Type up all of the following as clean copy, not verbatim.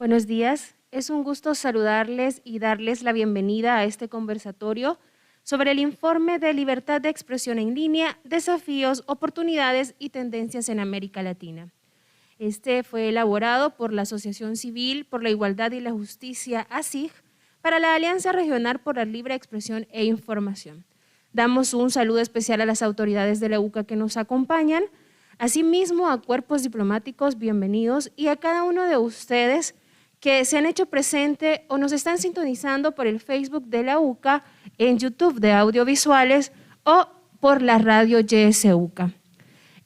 Buenos días, es un gusto saludarles y darles la bienvenida a este conversatorio sobre el informe de libertad de expresión en línea, desafíos, oportunidades y tendencias en América Latina. Este fue elaborado por la Asociación Civil por la Igualdad y la Justicia, ACIG, para la Alianza Regional por la Libre Expresión e Información. Damos un saludo especial a las autoridades de la UCA que nos acompañan, asimismo a cuerpos diplomáticos, bienvenidos, y a cada uno de ustedes que se han hecho presente o nos están sintonizando por el Facebook de la UCA, en YouTube de audiovisuales o por la radio YSUCA.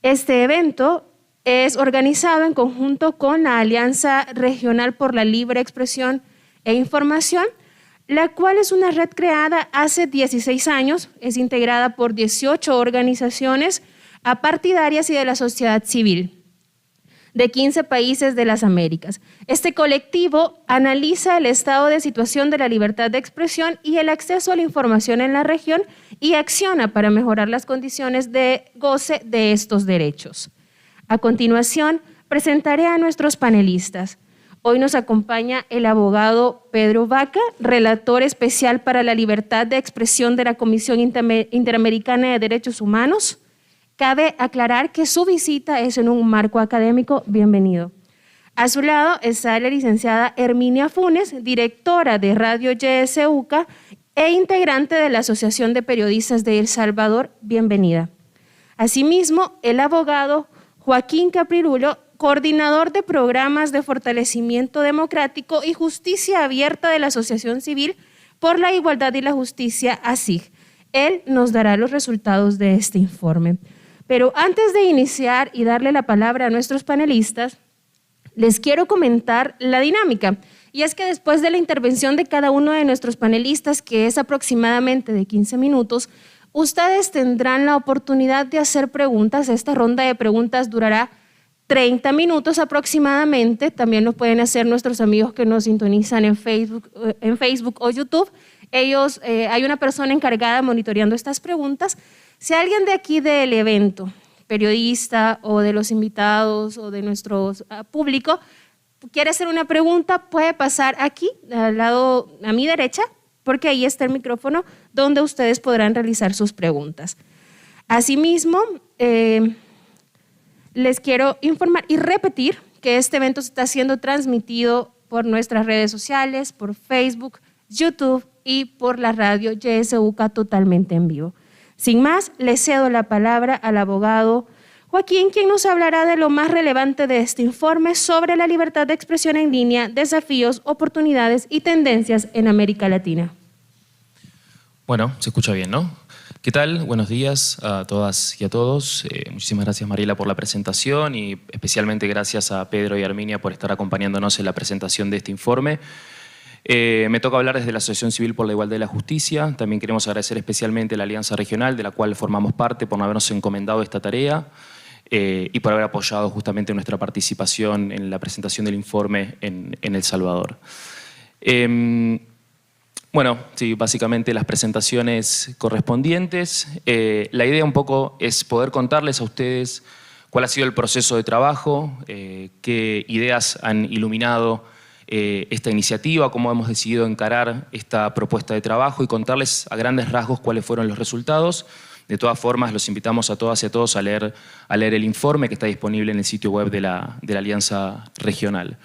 Este evento es organizado en conjunto con la Alianza Regional por la Libre Expresión e Información, la cual es una red creada hace 16 años, es integrada por 18 organizaciones apartidarias y de la sociedad civil de 15 países de las Américas. Este colectivo analiza el estado de situación de la libertad de expresión y el acceso a la información en la región y acciona para mejorar las condiciones de goce de estos derechos. A continuación, presentaré a nuestros panelistas. Hoy nos acompaña el abogado Pedro Vaca, relator especial para la libertad de expresión de la Comisión Interamericana de Derechos Humanos. Cabe aclarar que su visita es en un marco académico. Bienvenido. A su lado está la licenciada Herminia Funes, directora de Radio YSUCA e integrante de la Asociación de Periodistas de El Salvador. Bienvenida. Asimismo, el abogado Joaquín Caprirulo, coordinador de programas de fortalecimiento democrático y justicia abierta de la Asociación Civil por la Igualdad y la Justicia, ACIG. Él nos dará los resultados de este informe. Pero antes de iniciar y darle la palabra a nuestros panelistas, les quiero comentar la dinámica. Y es que después de la intervención de cada uno de nuestros panelistas, que es aproximadamente de 15 minutos, ustedes tendrán la oportunidad de hacer preguntas. Esta ronda de preguntas durará 30 minutos aproximadamente. También lo pueden hacer nuestros amigos que nos sintonizan en Facebook o YouTube. Hay una persona encargada monitoreando estas preguntas. Si alguien de aquí del evento, periodista o de los invitados o de nuestro público, quiere hacer una pregunta, puede pasar aquí, al lado a mi derecha, porque ahí está el micrófono donde ustedes podrán realizar sus preguntas. Asimismo, les quiero informar y repetir que este evento está siendo transmitido por nuestras redes sociales, por Facebook, YouTube y por la radio YSUCA totalmente en vivo. Sin más, le cedo la palabra al abogado Joaquín, quien nos hablará de lo más relevante de este informe sobre la libertad de expresión en línea, desafíos, oportunidades y tendencias en América Latina. Bueno, se escucha bien, ¿no? ¿Qué tal? Buenos días a todas y a todos. Muchísimas gracias, Mariela, por la presentación y especialmente gracias a Pedro y Herminia por estar acompañándonos en la presentación de este informe. Me toca hablar desde la Asociación Civil por la Igualdad y la Justicia. También queremos agradecer especialmente a la Alianza Regional, de la cual formamos parte, por no habernos encomendado esta tarea y por haber apoyado justamente nuestra participación en la presentación del informe en El Salvador. Bueno, sí, básicamente las presentaciones correspondientes. La idea un poco es poder contarles a ustedes cuál ha sido el proceso de trabajo, qué ideas han iluminado esta iniciativa, cómo hemos decidido encarar esta propuesta de trabajo y contarles a grandes rasgos cuáles fueron los resultados. De todas formas, los invitamos a todas y a todos a leer el informe que está disponible en el sitio web de la Alianza Regional.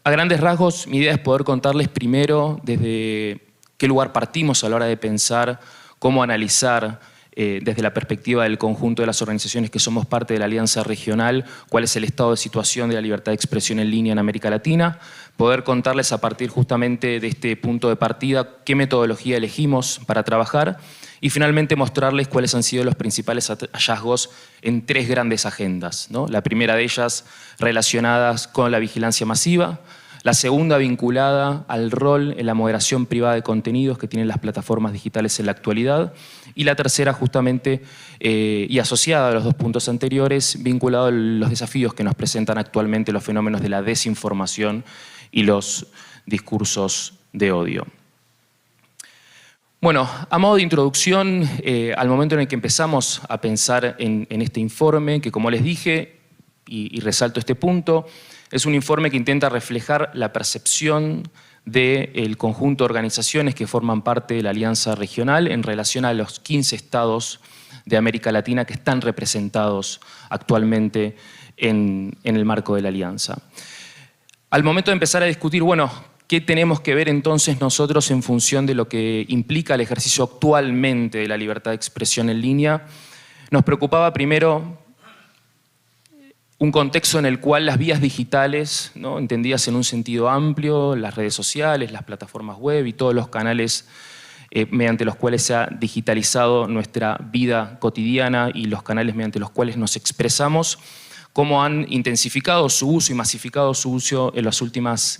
A grandes rasgos, mi idea es poder contarles primero desde qué lugar partimos a la hora de pensar cómo analizar desde la perspectiva del conjunto de las organizaciones que somos parte de la Alianza Regional, cuál es el estado de situación de la libertad de expresión en línea en América Latina, poder contarles a partir justamente de este punto de partida qué metodología elegimos para trabajar y finalmente mostrarles cuáles han sido los principales hallazgos en tres grandes agendas, ¿no? La primera de ellas relacionadas con la vigilancia masiva, la segunda vinculada al rol en la moderación privada de contenidos que tienen las plataformas digitales en la actualidad y la tercera justamente y asociada a los dos puntos anteriores, vinculado a los desafíos que nos presentan actualmente los fenómenos de la desinformación y los discursos de odio. Bueno, a modo de introducción, al momento en el que empezamos a pensar en este informe, que como les dije, y resalto este punto, Es un informe que intenta reflejar la percepción del conjunto de organizaciones que forman parte de la Alianza Regional en relación a los 15 estados de América Latina que están representados actualmente en el marco de la Alianza. Al momento de empezar a discutir, bueno, ¿qué tenemos que ver entonces nosotros en función de lo que implica el ejercicio actualmente de la libertad de expresión en línea? Nos preocupaba primero un contexto en el cual las vías digitales, ¿no?, entendidas en un sentido amplio, las redes sociales, las plataformas web y todos los canales mediante los cuales se ha digitalizado nuestra vida cotidiana y los canales mediante los cuales nos expresamos, cómo han intensificado su uso y masificado su uso en las últimas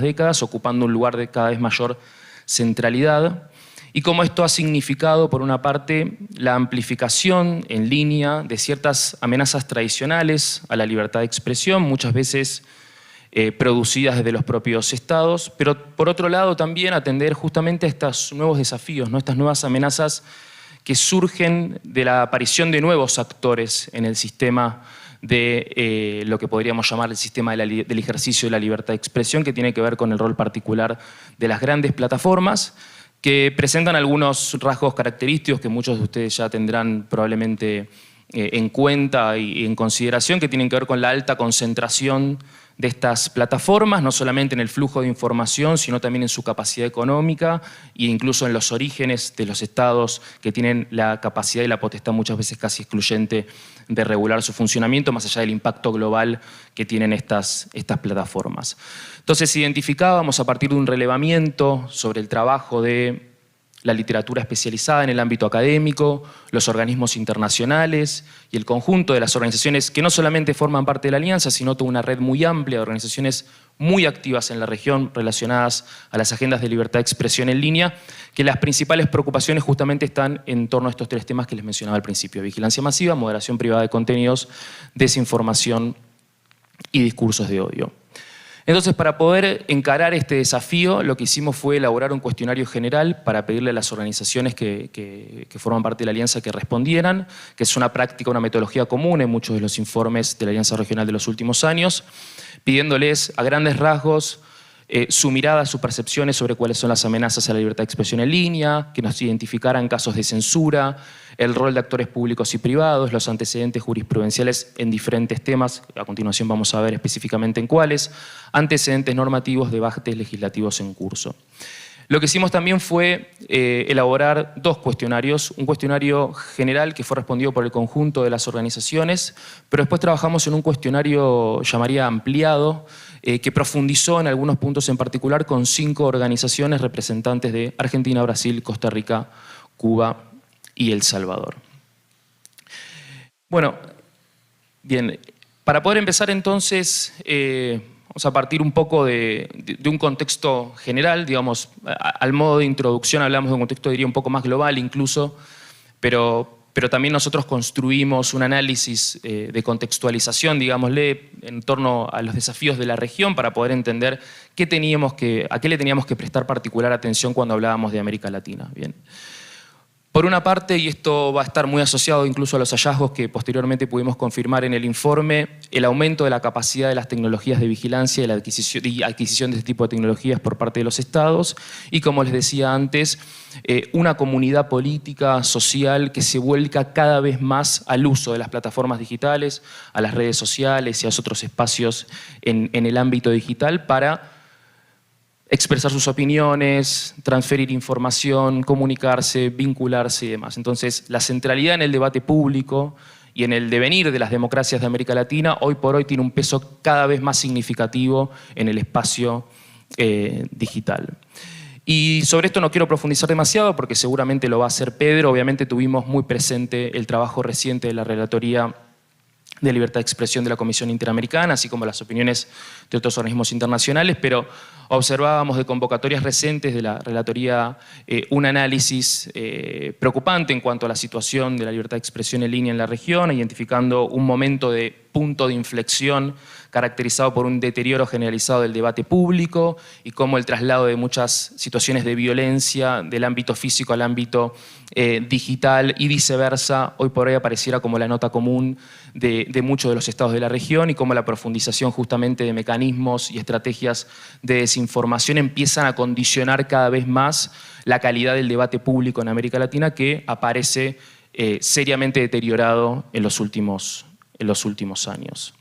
décadas, ocupando un lugar de cada vez mayor centralidad, y cómo esto ha significado, por una parte, la amplificación en línea de ciertas amenazas tradicionales a la libertad de expresión, muchas veces producidas desde los propios estados, pero por otro lado también atender justamente a estos nuevos desafíos, ¿no?, estas nuevas amenazas que surgen de la aparición de nuevos actores en el sistema de lo que podríamos llamar el sistema del ejercicio de la libertad de expresión, que tiene que ver con el rol particular de las grandes plataformas, que presentan algunos rasgos característicos que muchos de ustedes ya tendrán probablemente en cuenta y en consideración, que tienen que ver con la alta concentración de estas plataformas, no solamente en el flujo de información, sino también en su capacidad económica e incluso en los orígenes de los estados que tienen la capacidad y la potestad muchas veces casi excluyente de regular su funcionamiento, más allá del impacto global que tienen estas plataformas. Entonces identificábamos a partir de un relevamiento sobre el trabajo de la literatura especializada en el ámbito académico, los organismos internacionales y el conjunto de las organizaciones que no solamente forman parte de la Alianza, sino toda una red muy amplia de organizaciones muy activas en la región relacionadas a las agendas de libertad de expresión en línea, que las principales preocupaciones justamente están en torno a estos tres temas que les mencionaba al principio: vigilancia masiva, moderación privada de contenidos, desinformación y discursos de odio. Entonces, para poder encarar este desafío, lo que hicimos fue elaborar un cuestionario general para pedirle a las organizaciones que forman parte de la Alianza que respondieran, que es una práctica, una metodología común en muchos de los informes de la Alianza Regional de los últimos años, pidiéndoles a grandes rasgos su mirada, sus percepciones sobre cuáles son las amenazas a la libertad de expresión en línea, que nos identificaran casos de censura, el rol de actores públicos y privados, los antecedentes jurisprudenciales en diferentes temas, a continuación vamos a ver específicamente en cuáles, antecedentes normativos, debates legislativos en curso. Lo que hicimos también fue elaborar dos cuestionarios, un cuestionario general que fue respondido por el conjunto de las organizaciones, pero después trabajamos en un cuestionario, llamaría ampliado, que profundizó en algunos puntos en particular con 5 organizaciones representantes de Argentina, Brasil, Costa Rica, Cuba y El Salvador. Bueno, bien, para poder empezar entonces, vamos a partir un poco de un contexto general, digamos, al modo de introducción hablamos de un contexto, diría, un poco más global incluso, pero también nosotros construimos un análisis de contextualización, digámosle, en torno a los desafíos de la región para poder entender a qué le teníamos que prestar particular atención cuando hablábamos de América Latina. Bien. Por una parte, y esto va a estar muy asociado incluso a los hallazgos que posteriormente pudimos confirmar en el informe, el aumento de la capacidad de las tecnologías de vigilancia y la adquisición de este tipo de tecnologías por parte de los estados, y como les decía antes, una comunidad política, social, que se vuelca cada vez más al uso de las plataformas digitales, a las redes sociales y a otros espacios en el ámbito digital para expresar sus opiniones, transferir información, comunicarse, vincularse y demás. Entonces, la centralidad en el debate público y en el devenir de las democracias de América Latina hoy por hoy tiene un peso cada vez más significativo en el espacio digital. Y sobre esto no quiero profundizar demasiado porque seguramente lo va a hacer Pedro. Obviamente tuvimos muy presente el trabajo reciente de la Relatoría de Libertad de Expresión de la Comisión Interamericana, así como las opiniones de otros organismos internacionales, pero observábamos de convocatorias recientes de la Relatoría un análisis preocupante en cuanto a la situación de la libertad de expresión en línea en la región, identificando un momento de punto de inflexión caracterizado por un deterioro generalizado del debate público y cómo el traslado de muchas situaciones de violencia del ámbito físico al ámbito digital y viceversa, hoy por hoy apareciera como la nota común de muchos de los estados de la región, y cómo la profundización justamente de mecanismos y estrategias de desinformación empiezan a condicionar cada vez más la calidad del debate público en América Latina, que aparece seriamente deteriorado en los últimos años.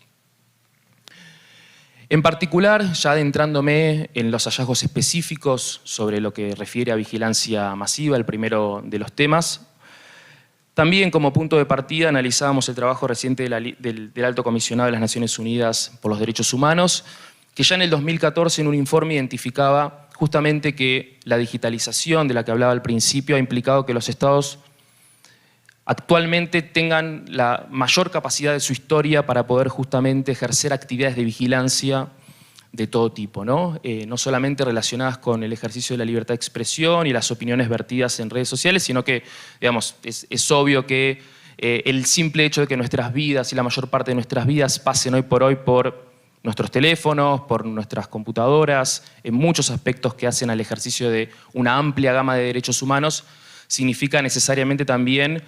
En particular, ya adentrándome en los hallazgos específicos sobre lo que refiere a vigilancia masiva, el primero de los temas, también como punto de partida analizábamos el trabajo reciente del Alto Comisionado de las Naciones Unidas por los Derechos Humanos, que ya en el 2014 en un informe identificaba justamente que la digitalización de la que hablaba al principio ha implicado que los estados actualmente tengan la mayor capacidad de su historia para poder justamente ejercer actividades de vigilancia de todo tipo, ¿no? No solamente relacionadas con el ejercicio de la libertad de expresión y las opiniones vertidas en redes sociales, sino que, digamos, es obvio que el simple hecho de que nuestras vidas y la mayor parte de nuestras vidas pasen hoy por nuestros teléfonos, por nuestras computadoras, en muchos aspectos que hacen al ejercicio de una amplia gama de derechos humanos, significa necesariamente también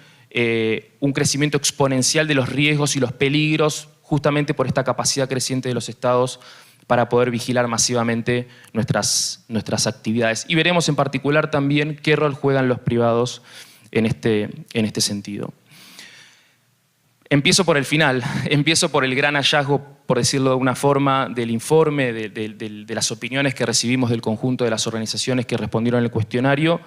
un crecimiento exponencial de los riesgos y los peligros, justamente por esta capacidad creciente de los estados para poder vigilar masivamente nuestras actividades. Y veremos en particular también qué rol juegan los privados en este sentido. Empiezo por el final, empiezo por el gran hallazgo, por decirlo de alguna forma, del informe, de las opiniones que recibimos del conjunto de las organizaciones que respondieron al cuestionario,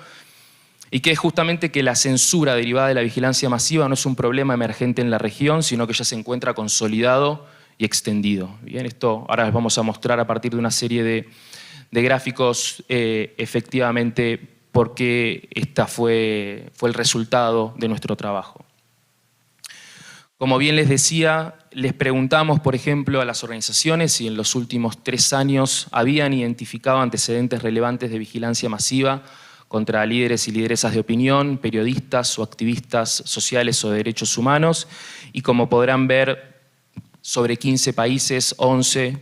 y que es justamente que la censura derivada de la vigilancia masiva no es un problema emergente en la región, sino que ya se encuentra consolidado y extendido. Bien, esto ahora les vamos a mostrar a partir de una serie de gráficos efectivamente por qué esta fue el resultado de nuestro trabajo. Como bien les decía, les preguntamos, por ejemplo, a las organizaciones si en los últimos 3 años habían identificado antecedentes relevantes de vigilancia masiva contra líderes y lideresas de opinión, periodistas o activistas sociales o de derechos humanos, y como podrán ver, sobre 15 países, 11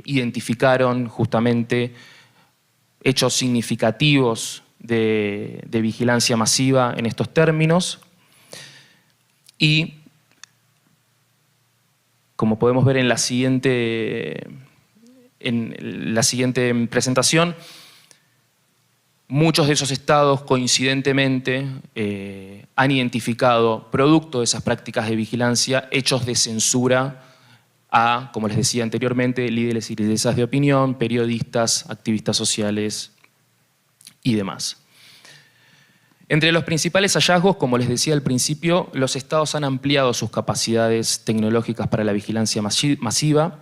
identificaron justamente hechos significativos de vigilancia masiva en estos términos. Y como podemos ver en la siguiente presentación, muchos de esos estados coincidentemente han identificado, producto de esas prácticas de vigilancia, hechos de censura a, como les decía anteriormente, líderes y lideresas de opinión, periodistas, activistas sociales y demás. Entre los principales hallazgos, como les decía al principio, los estados han ampliado sus capacidades tecnológicas para la vigilancia masiva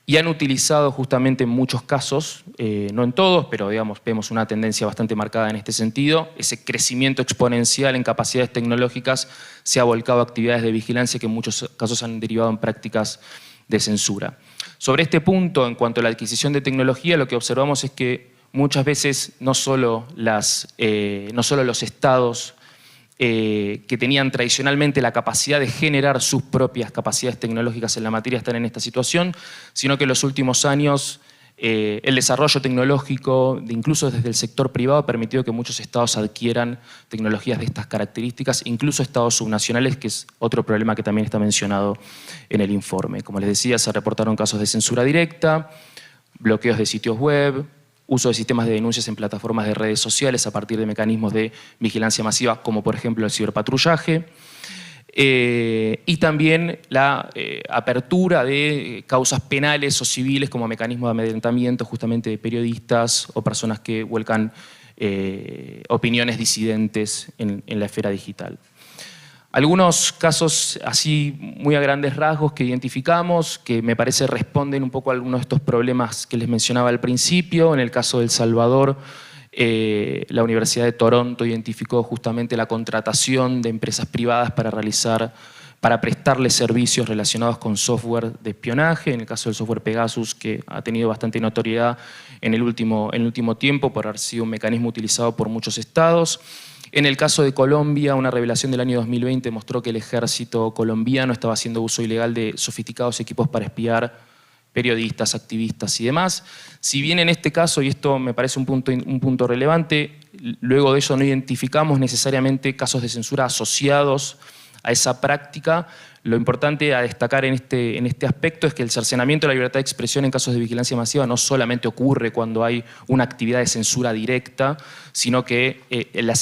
y han utilizado justamente en muchos casos, no en todos, pero digamos, vemos una tendencia bastante marcada en este sentido, ese crecimiento exponencial en capacidades tecnológicas se ha volcado a actividades de vigilancia que en muchos casos han derivado en prácticas de censura. Sobre este punto, en cuanto a la adquisición de tecnología, lo que observamos es que muchas veces no solo los estados que tenían tradicionalmente la capacidad de generar sus propias capacidades tecnológicas en la materia están en esta situación, sino que en los últimos años el desarrollo tecnológico, incluso desde el sector privado, ha permitido que muchos estados adquieran tecnologías de estas características, incluso estados subnacionales, que es otro problema que también está mencionado en el informe. Como les decía, se reportaron casos de censura directa, bloqueos de sitios web, uso de sistemas de denuncias en plataformas de redes sociales a partir de mecanismos de vigilancia masiva, como por ejemplo el ciberpatrullaje, y también la apertura de causas penales o civiles como mecanismo de amedrentamiento justamente de periodistas o personas que vuelcan opiniones disidentes en la esfera digital. Algunos casos así muy a grandes rasgos que identificamos, que me parece responden un poco a algunos de estos problemas que les mencionaba al principio. En el caso de El Salvador, la Universidad de Toronto identificó justamente la contratación de empresas privadas para prestarles servicios relacionados con software de espionaje. En el caso del software Pegasus, que ha tenido bastante notoriedad en el último tiempo por haber sido un mecanismo utilizado por muchos estados. En el caso de Colombia, una revelación del año 2020 mostró que el ejército colombiano estaba haciendo uso ilegal de sofisticados equipos para espiar periodistas, activistas y demás. Si bien en este caso, y esto me parece un punto relevante, luego de eso no identificamos necesariamente casos de censura asociados a esa práctica, lo importante a destacar en este aspecto es que el cercenamiento de la libertad de expresión en casos de vigilancia masiva no solamente ocurre cuando hay una actividad de censura directa, sino que el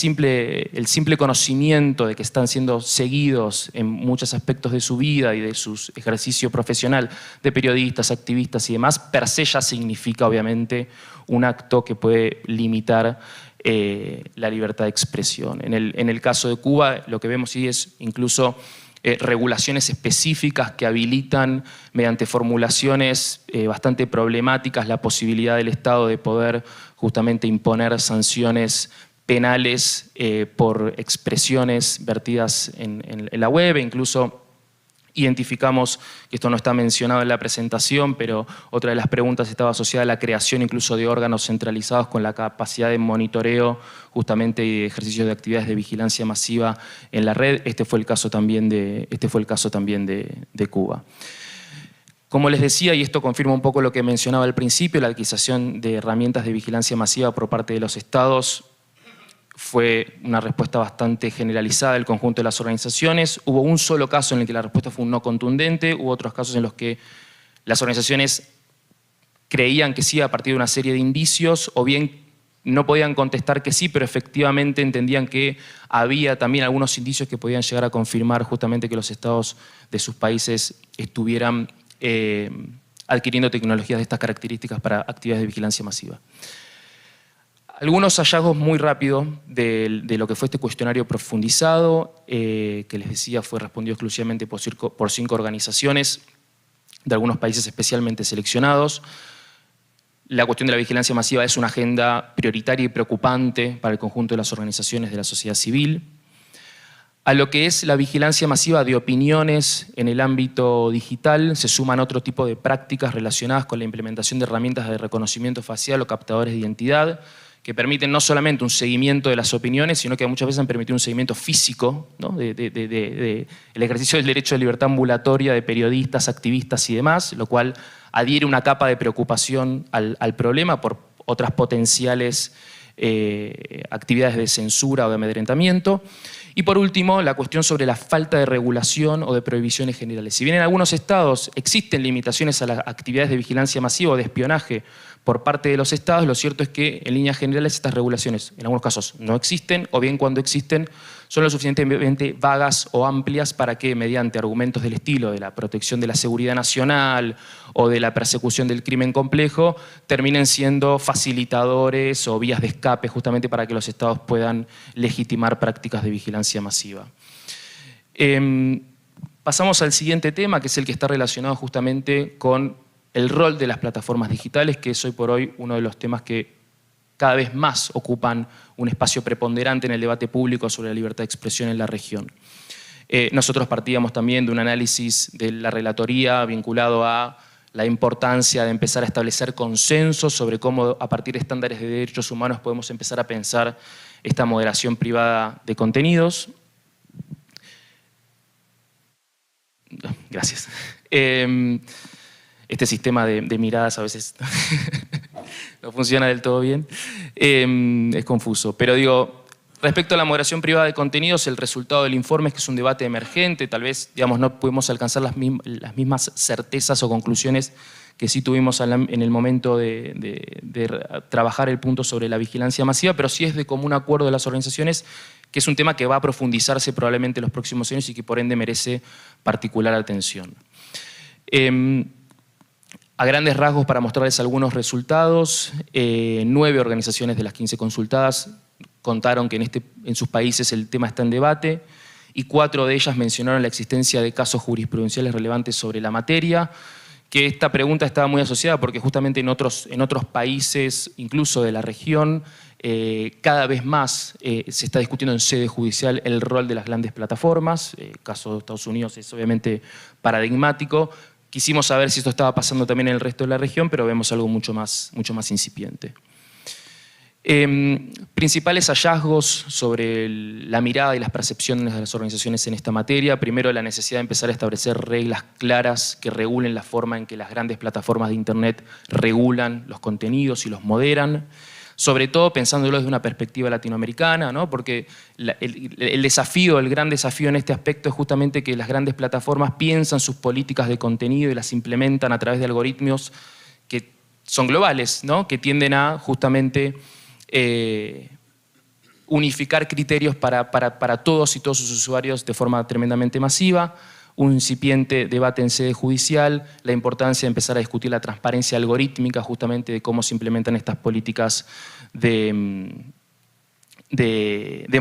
simple conocimiento de que están siendo seguidos en muchos aspectos de su vida y de su ejercicio profesional de periodistas, activistas y demás, per se ya significa obviamente un acto que puede limitar la libertad de expresión. En el caso de Cuba, lo que vemos sí es incluso regulaciones específicas que habilitan mediante formulaciones bastante problemáticas la posibilidad del Estado de poder justamente imponer sanciones penales por expresiones vertidas en la web. Incluso identificamos, que esto no está mencionado en la presentación, pero otra de las preguntas estaba asociada a la creación incluso de órganos centralizados con la capacidad de monitoreo justamente y de ejercicio de actividades de vigilancia masiva en la red. Este fue el caso también de Cuba. Como les decía, y esto confirma un poco lo que mencionaba al principio, la adquisición de herramientas de vigilancia masiva por parte de los estados fue una respuesta bastante generalizada del conjunto de las organizaciones. Hubo un solo caso en el que la respuesta fue un no contundente, hubo otros casos en los que las organizaciones creían que sí a partir de una serie de indicios, o bien no podían contestar que sí, pero efectivamente entendían que había también algunos indicios que podían llegar a confirmar justamente que los estados de sus países estuvieran adquiriendo tecnologías de estas características para actividades de vigilancia masiva. Algunos hallazgos muy rápidos de lo que fue este cuestionario profundizado, que les decía fue respondido exclusivamente por 5 organizaciones de algunos países especialmente seleccionados. La cuestión de la vigilancia masiva es una agenda prioritaria y preocupante para el conjunto de las organizaciones de la sociedad civil. A lo que es la vigilancia masiva de opiniones en el ámbito digital se suman otro tipo de prácticas relacionadas con la implementación de herramientas de reconocimiento facial o captadores de identidad, que permiten no solamente un seguimiento de las opiniones, sino que muchas veces han permitido un seguimiento físico, ¿no? El ejercicio del derecho de libertad ambulatoria de periodistas, activistas y demás, lo cual adhiere una capa de preocupación al problema por otras potenciales actividades de censura o de amedrentamiento. Y por último, la cuestión sobre la falta de regulación o de prohibiciones generales. Si bien en algunos estados existen limitaciones a las actividades de vigilancia masiva o de espionaje por parte de los estados, lo cierto es que en líneas generales estas regulaciones en algunos casos no existen, o bien cuando existen son lo suficientemente vagas o amplias para que mediante argumentos del estilo de la protección de la seguridad nacional o de la persecución del crimen complejo terminen siendo facilitadores o vías de escape justamente para que los estados puedan legitimar prácticas de vigilancia masiva. Pasamos al siguiente tema, que es el que está relacionado justamente con el rol de las plataformas digitales, que es hoy por hoy uno de los temas que cada vez más ocupan un espacio preponderante en el debate público sobre la libertad de expresión en la región. Nosotros partíamos también de un análisis de la relatoría vinculado a la importancia de empezar a establecer consensos sobre cómo a partir de estándares de derechos humanos podemos empezar a pensar esta moderación privada de contenidos. Gracias. Este sistema de miradas a veces no funciona del todo bien, es confuso. Pero digo, respecto a la moderación privada de contenidos, el resultado del informe es que es un debate emergente, tal vez no pudimos alcanzar las mismas certezas o conclusiones que sí tuvimos en el momento de trabajar el punto sobre la vigilancia masiva, pero sí es de común acuerdo de las organizaciones que es un tema que va a profundizarse probablemente en los próximos años y que por ende merece particular atención. A grandes rasgos, para mostrarles algunos resultados, 9 organizaciones de las 15 consultadas contaron que en sus países el tema está en debate y 4 de ellas mencionaron la existencia de casos jurisprudenciales relevantes sobre la materia, que esta pregunta estaba muy asociada porque justamente en otros países, incluso de la región, cada vez más se está discutiendo en sede judicial el rol de las grandes plataformas. El caso de Estados Unidos es obviamente paradigmático. Quisimos saber si esto estaba pasando también en el resto de la región, pero vemos algo mucho más incipiente. Principales hallazgos sobre la mirada y las percepciones de las organizaciones en esta materia. Primero, la necesidad de empezar a establecer reglas claras que regulen la forma en que las grandes plataformas de Internet regulan los contenidos y los moderan. Sobre todo pensándolo desde una perspectiva latinoamericana, ¿no? Porque el desafío, el gran desafío en este aspecto es justamente que las grandes plataformas piensan sus políticas de contenido y las implementan a través de algoritmos que son globales, ¿no? Que tienden a justamente unificar criterios para todos y todos sus usuarios de forma tremendamente masiva. Un incipiente debate en sede judicial, la importancia de empezar a discutir la transparencia algorítmica justamente de cómo se implementan estas políticas de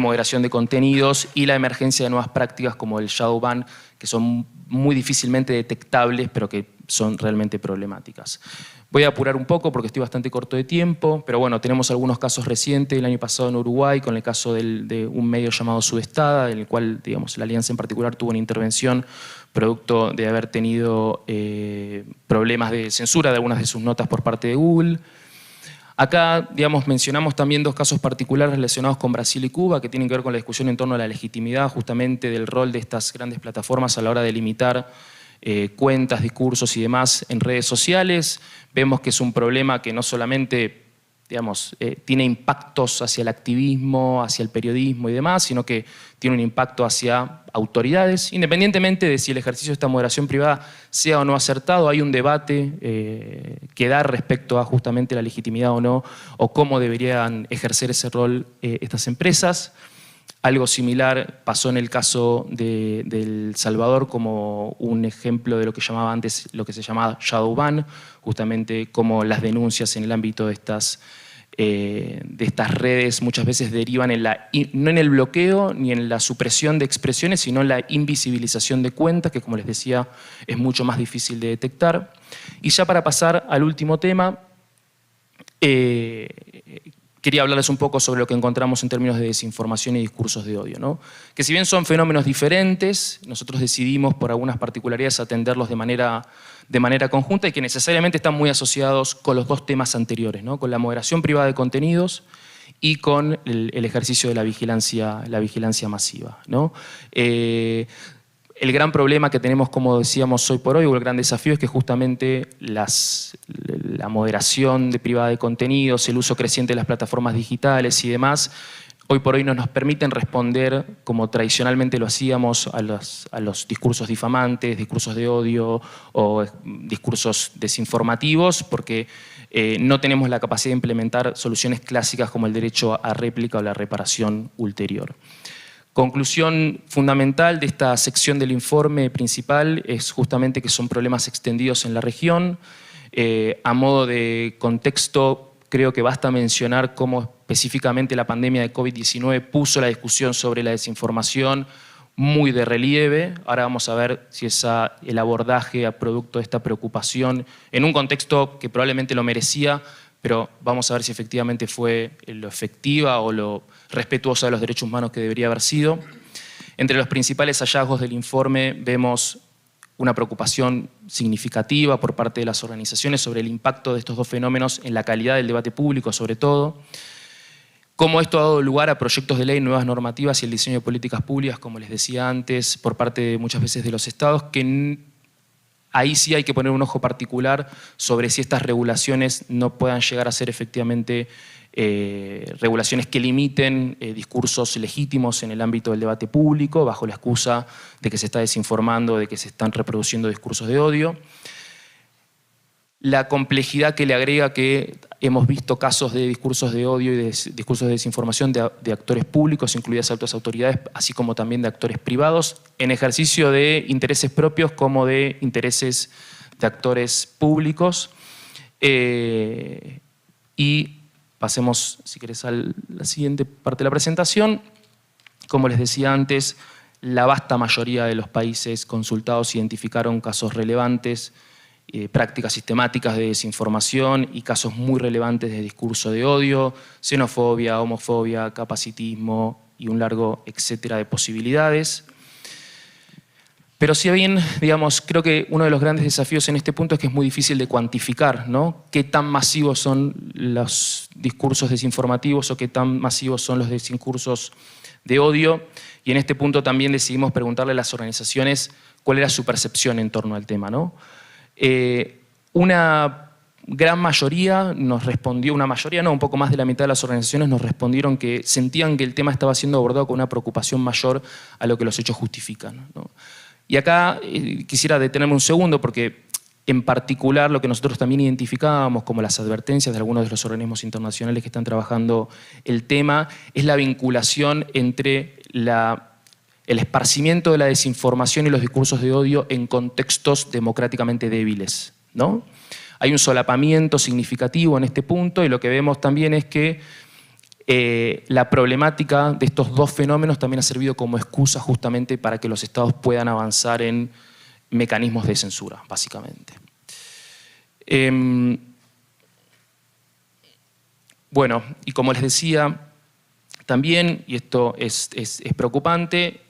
moderación de contenidos y la emergencia de nuevas prácticas como el shadow ban, que son muy difícilmente detectables, pero que son realmente problemáticas. Voy a apurar un poco porque estoy bastante corto de tiempo, pero bueno, tenemos algunos casos recientes el año pasado en Uruguay, con el caso de un medio llamado Sudestada, en el cual, digamos, la Alianza en particular tuvo una intervención producto de haber tenido problemas de censura de algunas de sus notas por parte de Google. Acá, digamos, mencionamos también dos casos particulares relacionados con Brasil y Cuba que tienen que ver con la discusión en torno a la legitimidad justamente del rol de estas grandes plataformas a la hora de limitar cuentas, discursos y demás en redes sociales. Vemos que es un problema que no solamente, digamos, tiene impactos hacia el activismo, hacia el periodismo y demás, sino que tiene un impacto hacia autoridades. Independientemente de si el ejercicio de esta moderación privada sea o no acertado, hay un debate que dar respecto a justamente la legitimidad o no, o cómo deberían ejercer ese rol estas empresas. Algo similar pasó en el caso de El Salvador como un ejemplo de lo que llamaba antes, lo que se llamaba shadow ban, justamente como las denuncias en el ámbito de estas redes muchas veces derivan no en el bloqueo ni en la supresión de expresiones, sino en la invisibilización de cuentas, que como les decía es mucho más difícil de detectar. Y ya para pasar al último tema, quería hablarles un poco sobre lo que encontramos en términos de desinformación y discursos de odio, ¿no? Que si bien son fenómenos diferentes, nosotros decidimos por algunas particularidades atenderlos de manera conjunta y que necesariamente están muy asociados con los dos temas anteriores, ¿no? Con la moderación privada de contenidos y con el ejercicio de la vigilancia masiva, ¿no? El gran problema que tenemos, como decíamos hoy por hoy, o el gran desafío es que justamente la moderación privada de contenidos, el uso creciente de las plataformas digitales y demás, hoy por hoy no nos permiten responder como tradicionalmente lo hacíamos a los discursos difamantes, discursos de odio o discursos desinformativos, porque no tenemos la capacidad de implementar soluciones clásicas como el derecho a réplica o la reparación ulterior. Conclusión fundamental de esta sección del informe principal es justamente que son problemas extendidos en la región. A modo de contexto, creo que basta mencionar cómo específicamente la pandemia de COVID-19 puso la discusión sobre la desinformación muy de relieve. Ahora vamos a ver si el abordaje a producto de esta preocupación, en un contexto que probablemente lo merecía, pero vamos a ver si efectivamente fue lo efectiva o lo respetuosa de los derechos humanos que debería haber sido. Entre los principales hallazgos del informe vemos una preocupación significativa por parte de las organizaciones sobre el impacto de estos dos fenómenos en la calidad del debate público, sobre todo. Cómo esto ha dado lugar a proyectos de ley, nuevas normativas y el diseño de políticas públicas, como les decía antes, por parte muchas veces de los estados, que ahí sí hay que poner un ojo particular sobre si estas regulaciones no puedan llegar a ser efectivamente regulaciones que limiten discursos legítimos en el ámbito del debate público, bajo la excusa de que se está desinformando, de que se están reproduciendo discursos de odio. La complejidad que le agrega que hemos visto casos de discursos de odio y de discursos de desinformación de actores públicos, incluidas altas autoridades, así como también de actores privados, en ejercicio de intereses propios como de intereses de actores públicos. Y pasemos, si querés, a la siguiente parte de la presentación. Como les decía antes, la vasta mayoría de los países consultados identificaron casos relevantes, prácticas sistemáticas de desinformación y casos muy relevantes de discurso de odio, xenofobia, homofobia, capacitismo y un largo etcétera de posibilidades. Pero si bien, digamos, creo que uno de los grandes desafíos en este punto es que es muy difícil de cuantificar, ¿no? Qué tan masivos son los discursos desinformativos o qué tan masivos son los discursos de odio. Y en este punto también decidimos preguntarle a las organizaciones cuál era su percepción en torno al tema, ¿no? Una gran mayoría nos respondió, una mayoría no, un poco más de la mitad de las organizaciones nos respondieron que sentían que el tema estaba siendo abordado con una preocupación mayor a lo que los hechos justifican, ¿no? Y acá quisiera detenerme un segundo porque en particular lo que nosotros también identificábamos como las advertencias de algunos de los organismos internacionales que están trabajando el tema es la vinculación entre el esparcimiento de la desinformación y los discursos de odio en contextos democráticamente débiles, ¿no? Hay un solapamiento significativo en este punto y lo que vemos también es que la problemática de estos dos fenómenos también ha servido como excusa justamente para que los estados puedan avanzar en mecanismos de censura, básicamente. Bueno, y como les decía, también, y esto es preocupante,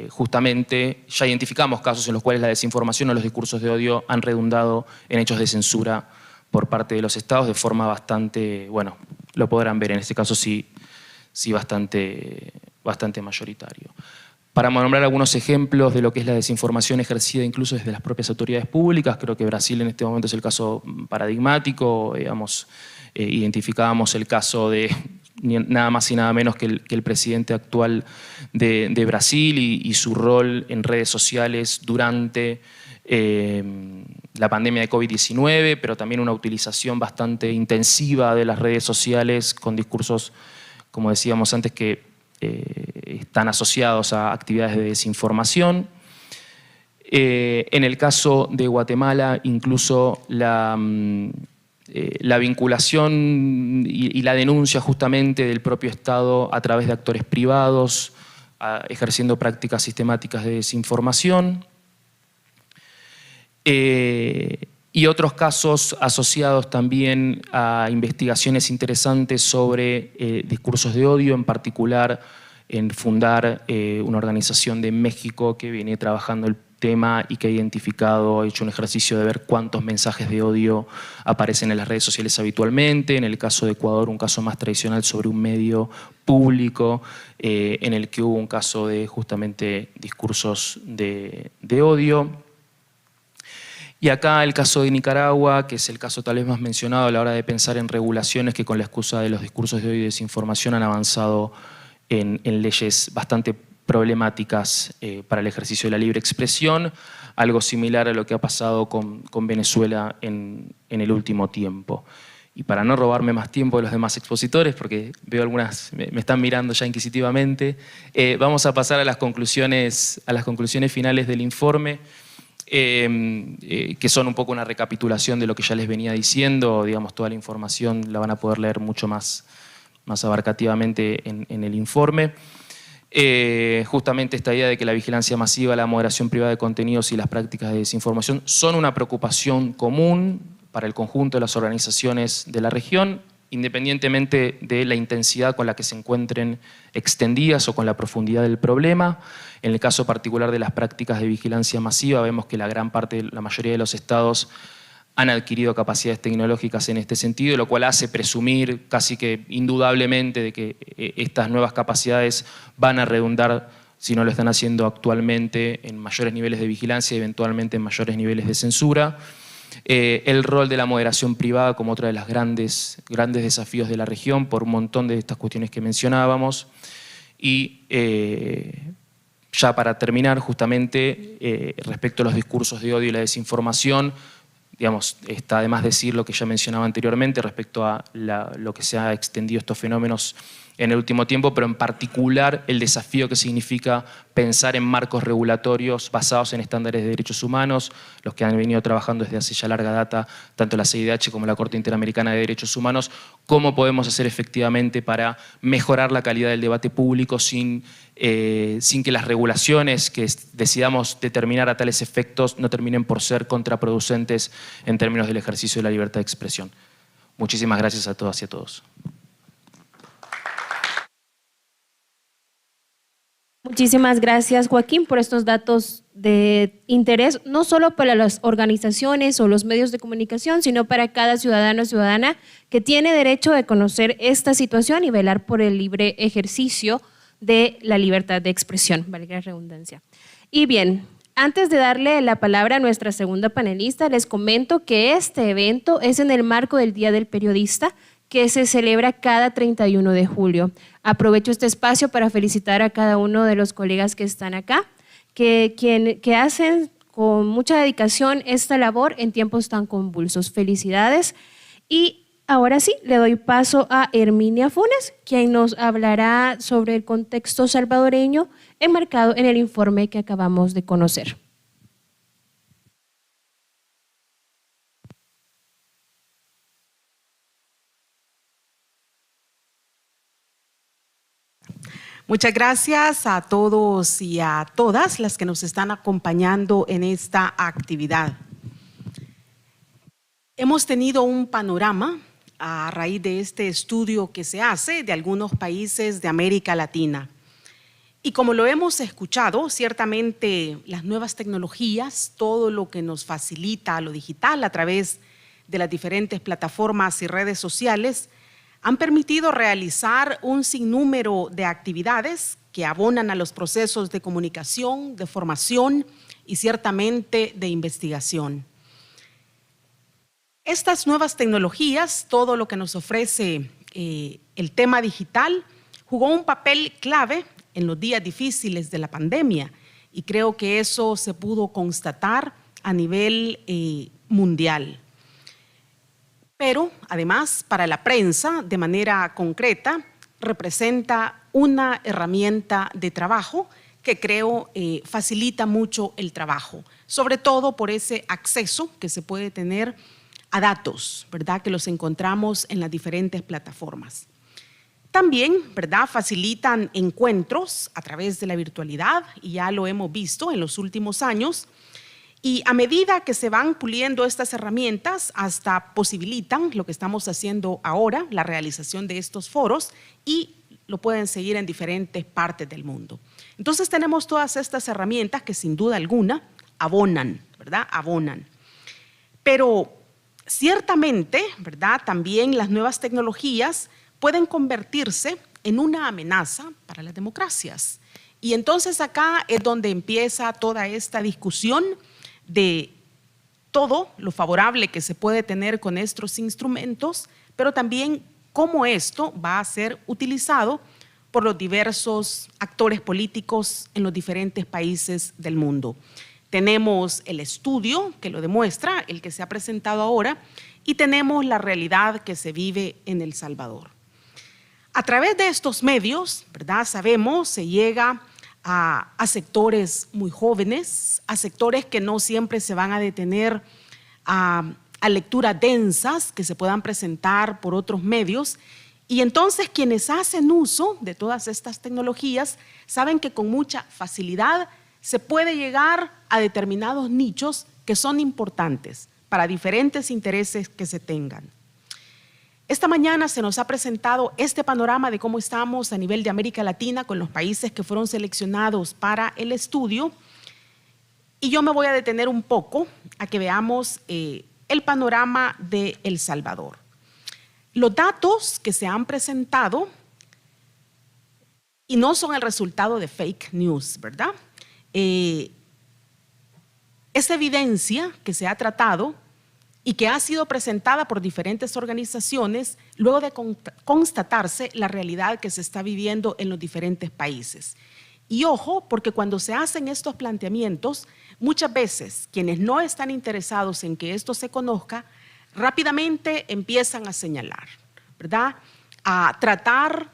justamente ya identificamos casos en los cuales la desinformación o los discursos de odio han redundado en hechos de censura por parte de los estados de forma bastante, bueno, lo podrán ver en este caso sí bastante mayoritario. Para nombrar algunos ejemplos de lo que es la desinformación ejercida incluso desde las propias autoridades públicas, creo que Brasil en este momento es el caso paradigmático, digamos, identificábamos el caso de nada más y nada menos que el presidente actual de Brasil y su rol en redes sociales durante la pandemia de COVID-19, pero también una utilización bastante intensiva de las redes sociales con discursos, como decíamos antes, que están asociados a actividades de desinformación. En el caso de Guatemala, incluso la vinculación y la denuncia justamente del propio Estado a través de actores privados, ejerciendo prácticas sistemáticas de desinformación. Y otros casos asociados también a investigaciones interesantes sobre discursos de odio, en particular en fundar una organización de México que viene trabajando el tema y que ha identificado, ha hecho un ejercicio de ver cuántos mensajes de odio aparecen en las redes sociales habitualmente. En el caso de Ecuador, un caso más tradicional sobre un medio público en el que hubo un caso de justamente discursos de odio. Y acá el caso de Nicaragua, que es el caso tal vez más mencionado a la hora de pensar en regulaciones que con la excusa de los discursos de odio y desinformación han avanzado en leyes bastante problemáticas para el ejercicio de la libre expresión, algo similar a lo que ha pasado con Venezuela en el último tiempo. Y para no robarme más tiempo de los demás expositores, porque veo algunas me están mirando ya inquisitivamente, vamos a pasar a las conclusiones finales del informe. Que son un poco una recapitulación de lo que ya les venía diciendo, digamos, toda la información la van a poder leer mucho más abarcativamente en el informe. Justamente esta idea de que la vigilancia masiva, la moderación privada de contenidos y las prácticas de desinformación son una preocupación común para el conjunto de las organizaciones de la región, independientemente de la intensidad con la que se encuentren extendidas o con la profundidad del problema. En el caso particular de las prácticas de vigilancia masiva, vemos que la mayoría de los estados han adquirido capacidades tecnológicas en este sentido, lo cual hace presumir casi que indudablemente de que estas nuevas capacidades van a redundar, si no lo están haciendo actualmente, en mayores niveles de vigilancia y eventualmente en mayores niveles de censura. El rol de la moderación privada como otro de los grandes desafíos de la región por un montón de estas cuestiones que mencionábamos. Y ya para terminar, justamente respecto a los discursos de odio y la desinformación, digamos, está de más decir lo que ya mencionaba anteriormente respecto a lo que se ha extendido estos fenómenos en el último tiempo, pero en particular el desafío que significa pensar en marcos regulatorios basados en estándares de derechos humanos, los que han venido trabajando desde hace ya larga data, tanto la CIDH como la Corte Interamericana de Derechos Humanos, cómo podemos hacer efectivamente para mejorar la calidad del debate público sin que las regulaciones que decidamos determinar a tales efectos no terminen por ser contraproducentes en términos del ejercicio de la libertad de expresión. Muchísimas gracias a todas y a todos. Muchísimas gracias, Joaquín, por estos datos de interés, no solo para las organizaciones o los medios de comunicación, sino para cada ciudadano o ciudadana que tiene derecho de conocer esta situación y velar por el libre ejercicio de la libertad de expresión, valga la redundancia. Y bien, antes de darle la palabra a nuestra segunda panelista, les comento que este evento es en el marco del Día del Periodista, que se celebra cada 31 de julio. Aprovecho este espacio para felicitar a cada uno de los colegas que están acá, que hacen con mucha dedicación esta labor en tiempos tan convulsos. Felicidades. Y ahora sí, le doy paso a Herminia Funes, quien nos hablará sobre el contexto salvadoreño enmarcado en el informe que acabamos de conocer. Muchas gracias a todos y a todas las que nos están acompañando en esta actividad. Hemos tenido un panorama a raíz de este estudio que se hace de algunos países de América Latina. Y como lo hemos escuchado, ciertamente las nuevas tecnologías, todo lo que nos facilita lo digital a través de las diferentes plataformas y redes sociales, han permitido realizar un sinnúmero de actividades que abonan a los procesos de comunicación, de formación y ciertamente de investigación. Estas nuevas tecnologías, todo lo que nos ofrece el tema digital, jugó un papel clave en los días difíciles de la pandemia y creo que eso se pudo constatar a nivel mundial. Pero además para la prensa, de manera concreta, representa una herramienta de trabajo que creo facilita mucho el trabajo, sobre todo por ese acceso que se puede tener a datos, ¿verdad?, que los encontramos en las diferentes plataformas. También, ¿verdad?, facilitan encuentros a través de la virtualidad y ya lo hemos visto en los últimos años. Y a medida que se van puliendo estas herramientas, hasta posibilitan lo que estamos haciendo ahora, la realización de estos foros, y lo pueden seguir en diferentes partes del mundo. Entonces tenemos todas estas herramientas que sin duda alguna abonan, ¿verdad? Abonan. Pero ciertamente, ¿verdad?, también las nuevas tecnologías pueden convertirse en una amenaza para las democracias. Y entonces acá es donde empieza toda esta discusión de todo lo favorable que se puede tener con estos instrumentos, pero también cómo esto va a ser utilizado por los diversos actores políticos en los diferentes países del mundo. Tenemos el estudio que lo demuestra, el que se ha presentado ahora, y tenemos la realidad que se vive en El Salvador. A través de estos medios, ¿verdad?, sabemos, se llega a sectores muy jóvenes, a sectores que no siempre se van a detener a lecturas densas que se puedan presentar por otros medios. Y entonces quienes hacen uso de todas estas tecnologías saben que con mucha facilidad se puede llegar a determinados nichos que son importantes para diferentes intereses que se tengan. Esta mañana se nos ha presentado este panorama de cómo estamos a nivel de América Latina con los países que fueron seleccionados para el estudio, y yo me voy a detener un poco a que veamos el panorama de El Salvador. Los datos que se han presentado y no son el resultado de fake news, ¿verdad? Es evidencia que se ha tratado y que ha sido presentada por diferentes organizaciones luego de constatarse la realidad que se está viviendo en los diferentes países. Y ojo, porque cuando se hacen estos planteamientos, muchas veces quienes no están interesados en que esto se conozca, rápidamente empiezan a señalar, ¿verdad?, a tratar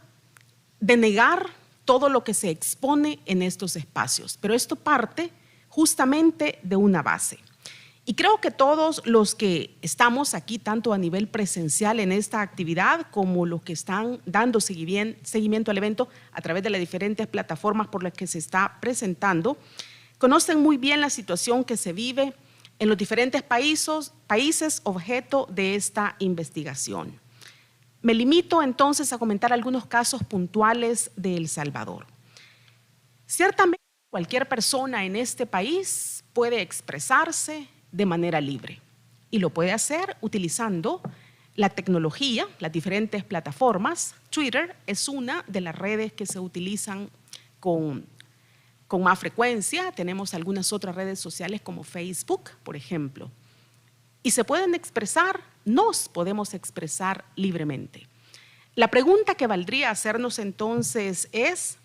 de negar todo lo que se expone en estos espacios. Pero esto parte justamente de una base. Y creo que todos los que estamos aquí, tanto a nivel presencial en esta actividad, como los que están dando seguimiento al evento a través de las diferentes plataformas por las que se está presentando, conocen muy bien la situación que se vive en los diferentes países objeto de esta investigación. Me limito entonces a comentar algunos casos puntuales de El Salvador. Ciertamente, cualquier persona en este país puede expresarse de manera libre y lo puede hacer utilizando la tecnología, las diferentes plataformas. Twitter es una de las redes que se utilizan con más frecuencia. Tenemos algunas otras redes sociales como Facebook, por ejemplo. Y se pueden expresar, nos podemos expresar libremente. La pregunta que valdría hacernos entonces es,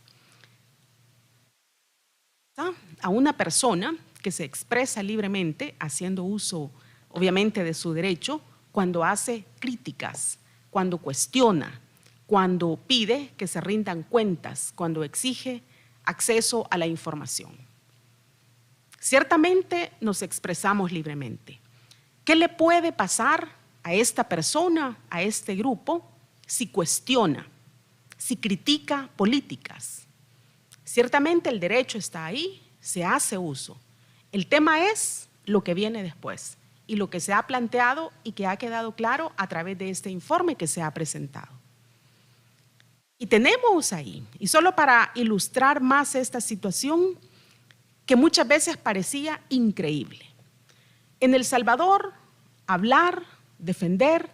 a una persona que se expresa libremente, haciendo uso obviamente de su derecho, cuando hace críticas, cuando cuestiona, cuando pide que se rindan cuentas, cuando exige acceso a la información. Ciertamente nos expresamos libremente. ¿Qué le puede pasar a esta persona, a este grupo, si cuestiona, si critica políticas? Ciertamente el derecho está ahí, se hace uso. El tema es lo que viene después y lo que se ha planteado y que ha quedado claro a través de este informe que se ha presentado. Y tenemos ahí, y solo para ilustrar más esta situación que muchas veces parecía increíble. En El Salvador, hablar, defender,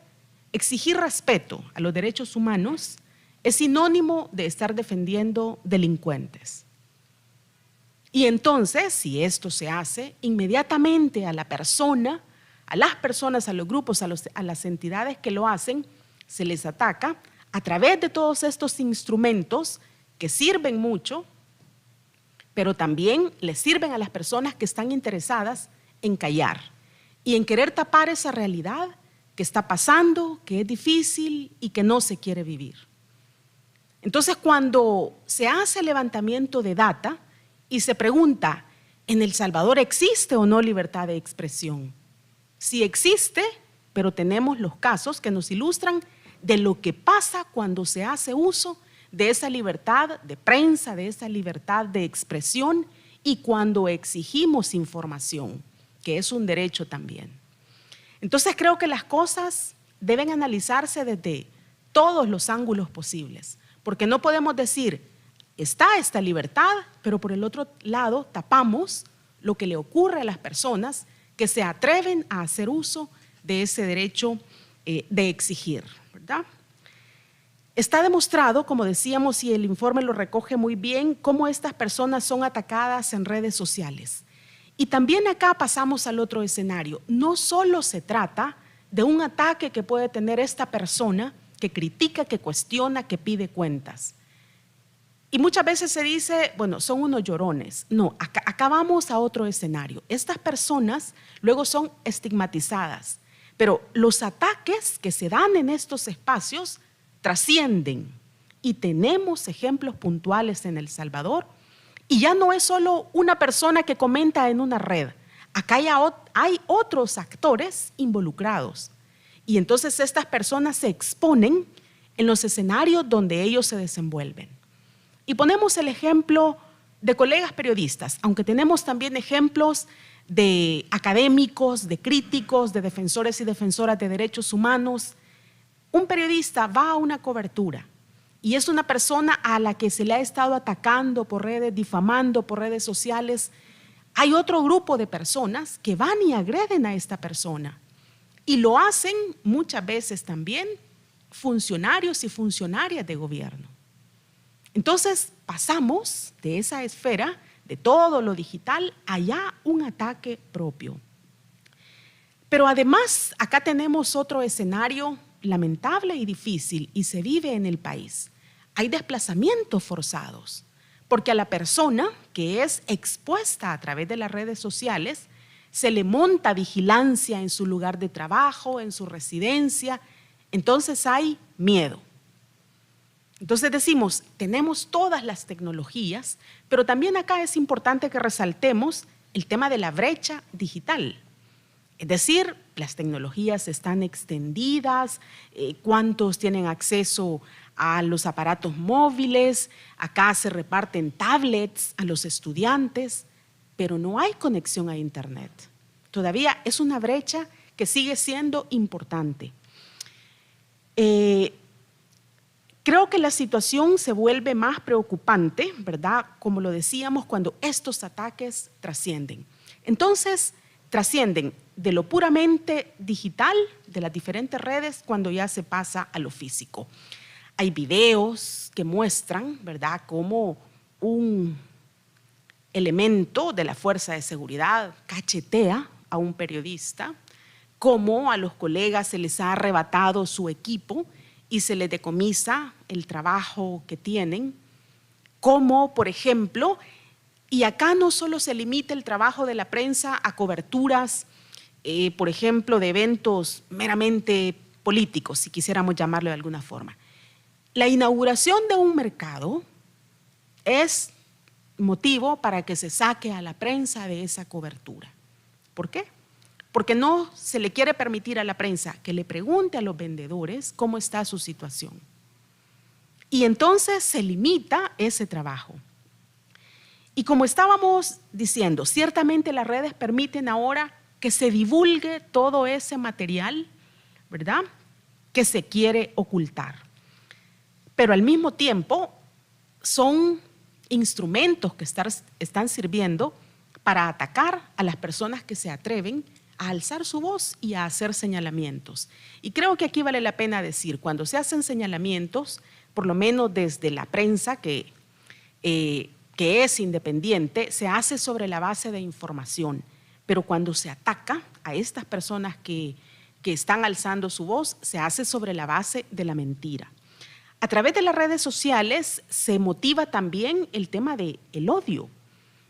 exigir respeto a los derechos humanos es sinónimo de estar defendiendo delincuentes. Y entonces, si esto se hace, inmediatamente a la persona, a las personas, a los grupos, a las entidades que lo hacen, se les ataca a través de todos estos instrumentos que sirven mucho, pero también les sirven a las personas que están interesadas en callar y en querer tapar esa realidad que está pasando, que es difícil y que no se quiere vivir. Entonces, cuando se hace levantamiento de data y se pregunta, ¿en El Salvador existe o no libertad de expresión? Sí existe, pero tenemos los casos que nos ilustran de lo que pasa cuando se hace uso de esa libertad de prensa, de esa libertad de expresión y cuando exigimos información, que es un derecho también. Entonces creo que las cosas deben analizarse desde todos los ángulos posibles, porque no podemos decir, está esta libertad, pero por el otro lado tapamos lo que le ocurre a las personas que se atreven a hacer uso de ese derecho de exigir, ¿verdad? Está demostrado, como decíamos, y el informe lo recoge muy bien, cómo estas personas son atacadas en redes sociales. Y también acá pasamos al otro escenario. No solo se trata de un ataque que puede tener esta persona que critica, que cuestiona, que pide cuentas. Y muchas veces se dice, bueno, son unos llorones. No, acá vamos a otro escenario. Estas personas luego son estigmatizadas, pero los ataques que se dan en estos espacios trascienden y tenemos ejemplos puntuales en El Salvador y ya no es solo una persona que comenta en una red, acá hay otros actores involucrados y entonces estas personas se exponen en los escenarios donde ellos se desenvuelven. Y ponemos el ejemplo de colegas periodistas, aunque tenemos también ejemplos de académicos, de críticos, de defensores y defensoras de derechos humanos. Un periodista va a una cobertura y es una persona a la que se le ha estado atacando por redes, difamando por redes sociales. Hay otro grupo de personas que van y agreden a esta persona y lo hacen muchas veces también funcionarios y funcionarias de gobierno. Entonces pasamos de esa esfera, de todo lo digital, allá un ataque propio. Pero además acá tenemos otro escenario lamentable y difícil y se vive en el país. Hay desplazamientos forzados, porque a la persona que es expuesta a través de las redes sociales se le monta vigilancia en su lugar de trabajo, en su residencia, entonces hay miedo. Entonces decimos, tenemos todas las tecnologías, pero también acá es importante que resaltemos el tema de la brecha digital. Es decir, las tecnologías están extendidas, cuántos tienen acceso a los aparatos móviles, acá se reparten tablets a los estudiantes, pero no hay conexión a Internet. Todavía es una brecha que sigue siendo importante. Creo que la situación se vuelve más preocupante, ¿verdad? Como lo decíamos, cuando estos ataques trascienden. Entonces, trascienden de lo puramente digital, de las diferentes redes, cuando ya se pasa a lo físico. Hay videos que muestran, ¿verdad?, cómo un elemento de la fuerza de seguridad cachetea a un periodista, cómo a los colegas se les ha arrebatado su equipo y se les decomisa el trabajo que tienen, cómo, por ejemplo, y acá no solo se limita el trabajo de la prensa a coberturas, por ejemplo, de eventos meramente políticos, si quisiéramos llamarlo de alguna forma. La inauguración de un mercado es motivo para que se saque a la prensa de esa cobertura. ¿Por qué? Porque no se le quiere permitir a la prensa que le pregunte a los vendedores cómo está su situación. Y entonces se limita ese trabajo. Y como estábamos diciendo, ciertamente las redes permiten ahora que se divulgue todo ese material, ¿verdad?, que se quiere ocultar. Pero al mismo tiempo son instrumentos que están sirviendo para atacar a las personas que se atreven a alzar su voz y a hacer señalamientos. Y creo que aquí vale la pena decir, cuando se hacen señalamientos, por lo menos desde la prensa que es independiente, se hace sobre la base de información, pero cuando se ataca a estas personas que están alzando su voz, se hace sobre la base de la mentira. A través de las redes sociales se motiva también el tema del odio,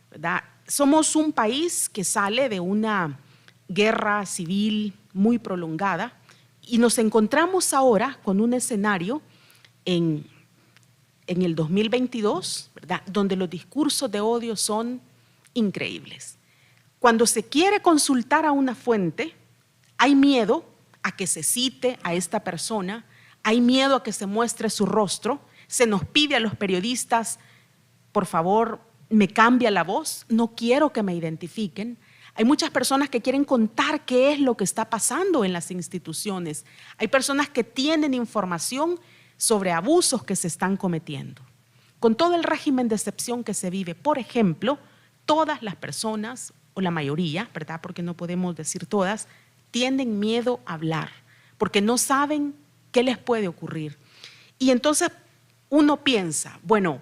¿verdad? Somos un país que sale de una guerra civil muy prolongada y nos encontramos ahora con un escenario en el 2022, ¿verdad?, donde los discursos de odio son increíbles. Cuando se quiere consultar a una fuente, hay miedo a que se cite a esta persona, hay miedo a que se muestre su rostro, se nos pide a los periodistas, por favor, me cambia la voz, no quiero que me identifiquen. Hay muchas personas que quieren contar qué es lo que está pasando en las instituciones. Hay personas que tienen información sobre abusos que se están cometiendo. Con todo el régimen de excepción que se vive, por ejemplo, todas las personas, o la mayoría, ¿verdad?, porque no podemos decir todas, tienen miedo a hablar, porque no saben qué les puede ocurrir. Y entonces uno piensa, bueno,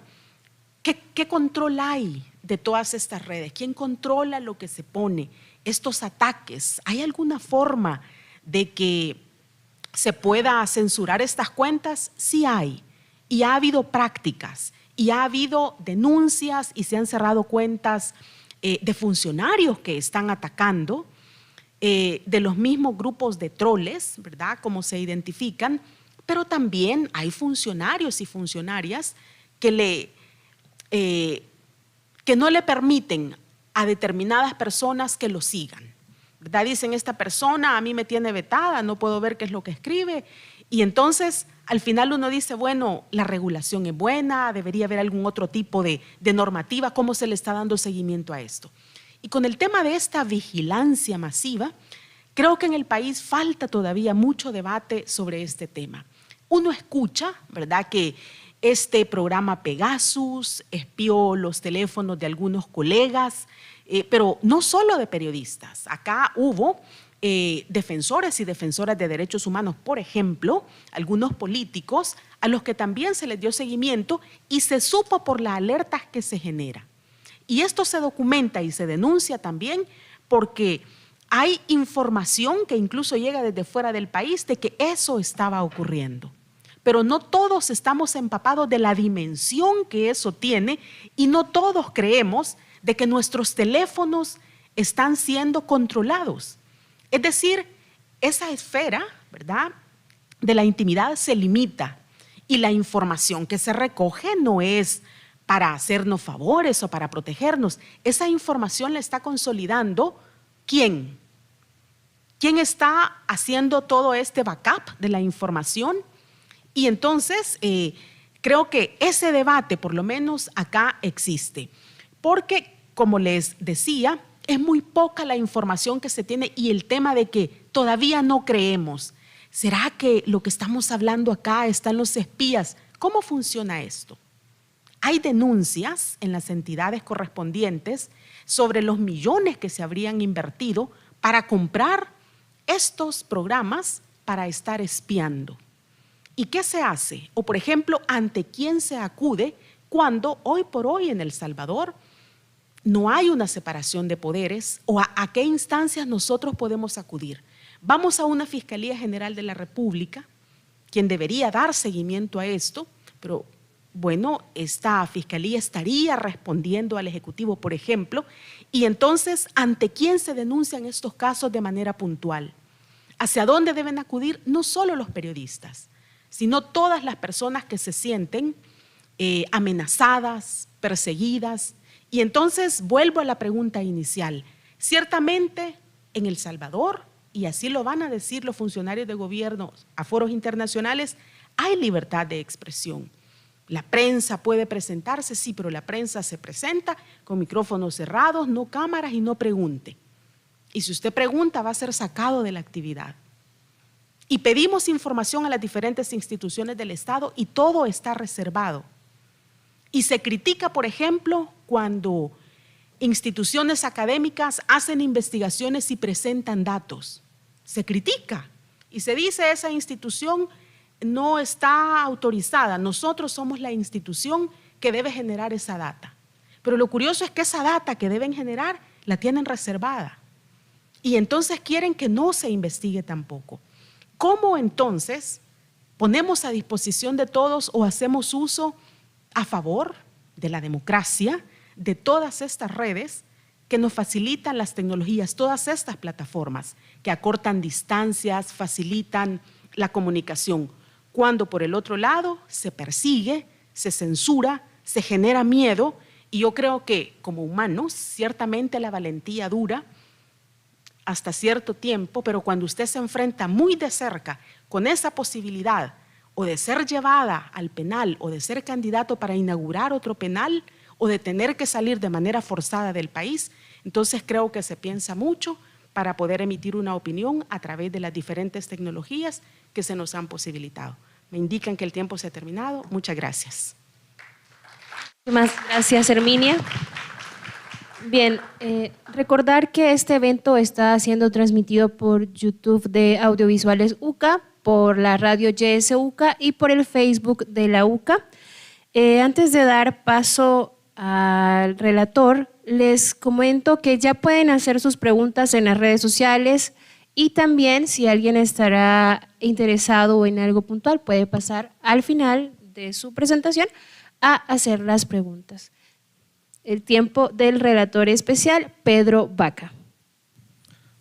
¿qué control hay de todas estas redes? ¿Quién controla lo que se pone? Estos ataques, ¿hay alguna forma de que se pueda censurar estas cuentas? Sí hay, y ha habido prácticas, y ha habido denuncias, y se han cerrado cuentas de funcionarios que están atacando, de los mismos grupos de troles, ¿verdad?, como se identifican, pero también hay funcionarios y funcionarias que no le permiten a determinadas personas que lo sigan, ¿verdad? Dicen, esta persona a mí me tiene vetada, no puedo ver qué es lo que escribe, y entonces al final uno dice, bueno, la regulación es buena, debería haber algún otro tipo de normativa, ¿cómo se le está dando seguimiento a esto? Y con el tema de esta vigilancia masiva, creo que en el país falta todavía mucho debate sobre este tema. Uno escucha, ¿verdad?, que este programa Pegasus espió los teléfonos de algunos colegas, pero no solo de periodistas. Acá hubo defensores y defensoras de derechos humanos, por ejemplo, algunos políticos a los que también se les dio seguimiento y se supo por las alertas que se generan. Y esto se documenta y se denuncia también porque hay información que incluso llega desde fuera del país de que eso estaba ocurriendo. Pero no todos estamos empapados de la dimensión que eso tiene y no todos creemos de que nuestros teléfonos están siendo controlados. Es decir, esa esfera, ¿verdad?, de la intimidad se limita y la información que se recoge no es para hacernos favores o para protegernos. Esa información la está consolidando ¿quién? ¿Quién está haciendo todo este backup de la información? Y entonces creo que ese debate por lo menos acá existe, porque como les decía, es muy poca la información que se tiene y el tema de que todavía no creemos. ¿Será que lo que estamos hablando acá están los espías? ¿Cómo funciona esto? Hay denuncias en las entidades correspondientes sobre los millones que se habrían invertido para comprar estos programas para estar espiando. ¿Y qué se hace? O, por ejemplo, ¿ante quién se acude cuando hoy por hoy en El Salvador no hay una separación de poderes? ¿O a qué instancias nosotros podemos acudir? Vamos a una Fiscalía General de la República, quien debería dar seguimiento a esto, pero bueno, esta Fiscalía estaría respondiendo al Ejecutivo, por ejemplo, y entonces, ¿ante quién se denuncian estos casos de manera puntual? ¿Hacia dónde deben acudir? No solo los periodistas, sino todas las personas que se sienten amenazadas, perseguidas. Y entonces vuelvo a la pregunta inicial. Ciertamente en El Salvador, y así lo van a decir los funcionarios de gobierno a foros internacionales, hay libertad de expresión. La prensa puede presentarse, sí, pero la prensa se presenta con micrófonos cerrados, no cámaras y no pregunte. Y si usted pregunta, va a ser sacado de la actividad. Y pedimos información a las diferentes instituciones del Estado y todo está reservado. Y se critica, por ejemplo, cuando instituciones académicas hacen investigaciones y presentan datos. Se critica y se dice esa institución no está autorizada. Nosotros somos la institución que debe generar esa data. Pero lo curioso es que esa data que deben generar la tienen reservada. Y entonces quieren que no se investigue tampoco. ¿Cómo entonces ponemos a disposición de todos o hacemos uso a favor de la democracia, de todas estas redes que nos facilitan las tecnologías, todas estas plataformas que acortan distancias, facilitan la comunicación, cuando por el otro lado se persigue, se censura, se genera miedo? Y yo creo que como humanos ciertamente la valentía dura hasta cierto tiempo, pero cuando usted se enfrenta muy de cerca con esa posibilidad o de ser llevada al penal o de ser candidato para inaugurar otro penal o de tener que salir de manera forzada del país, entonces creo que se piensa mucho para poder emitir una opinión a través de las diferentes tecnologías que se nos han posibilitado. Me indican que el tiempo se ha terminado. Muchas gracias. Muchas gracias, Herminia. Bien, recordar que este evento está siendo transmitido por YouTube de Audiovisuales UCA, por la radio YS UCA y por el Facebook de la UCA. Antes de dar paso al relator, les comento que ya pueden hacer sus preguntas en las redes sociales y también si alguien estará interesado en algo puntual puede pasar al final de su presentación a hacer las preguntas. El tiempo del relator especial, Pedro Vaca.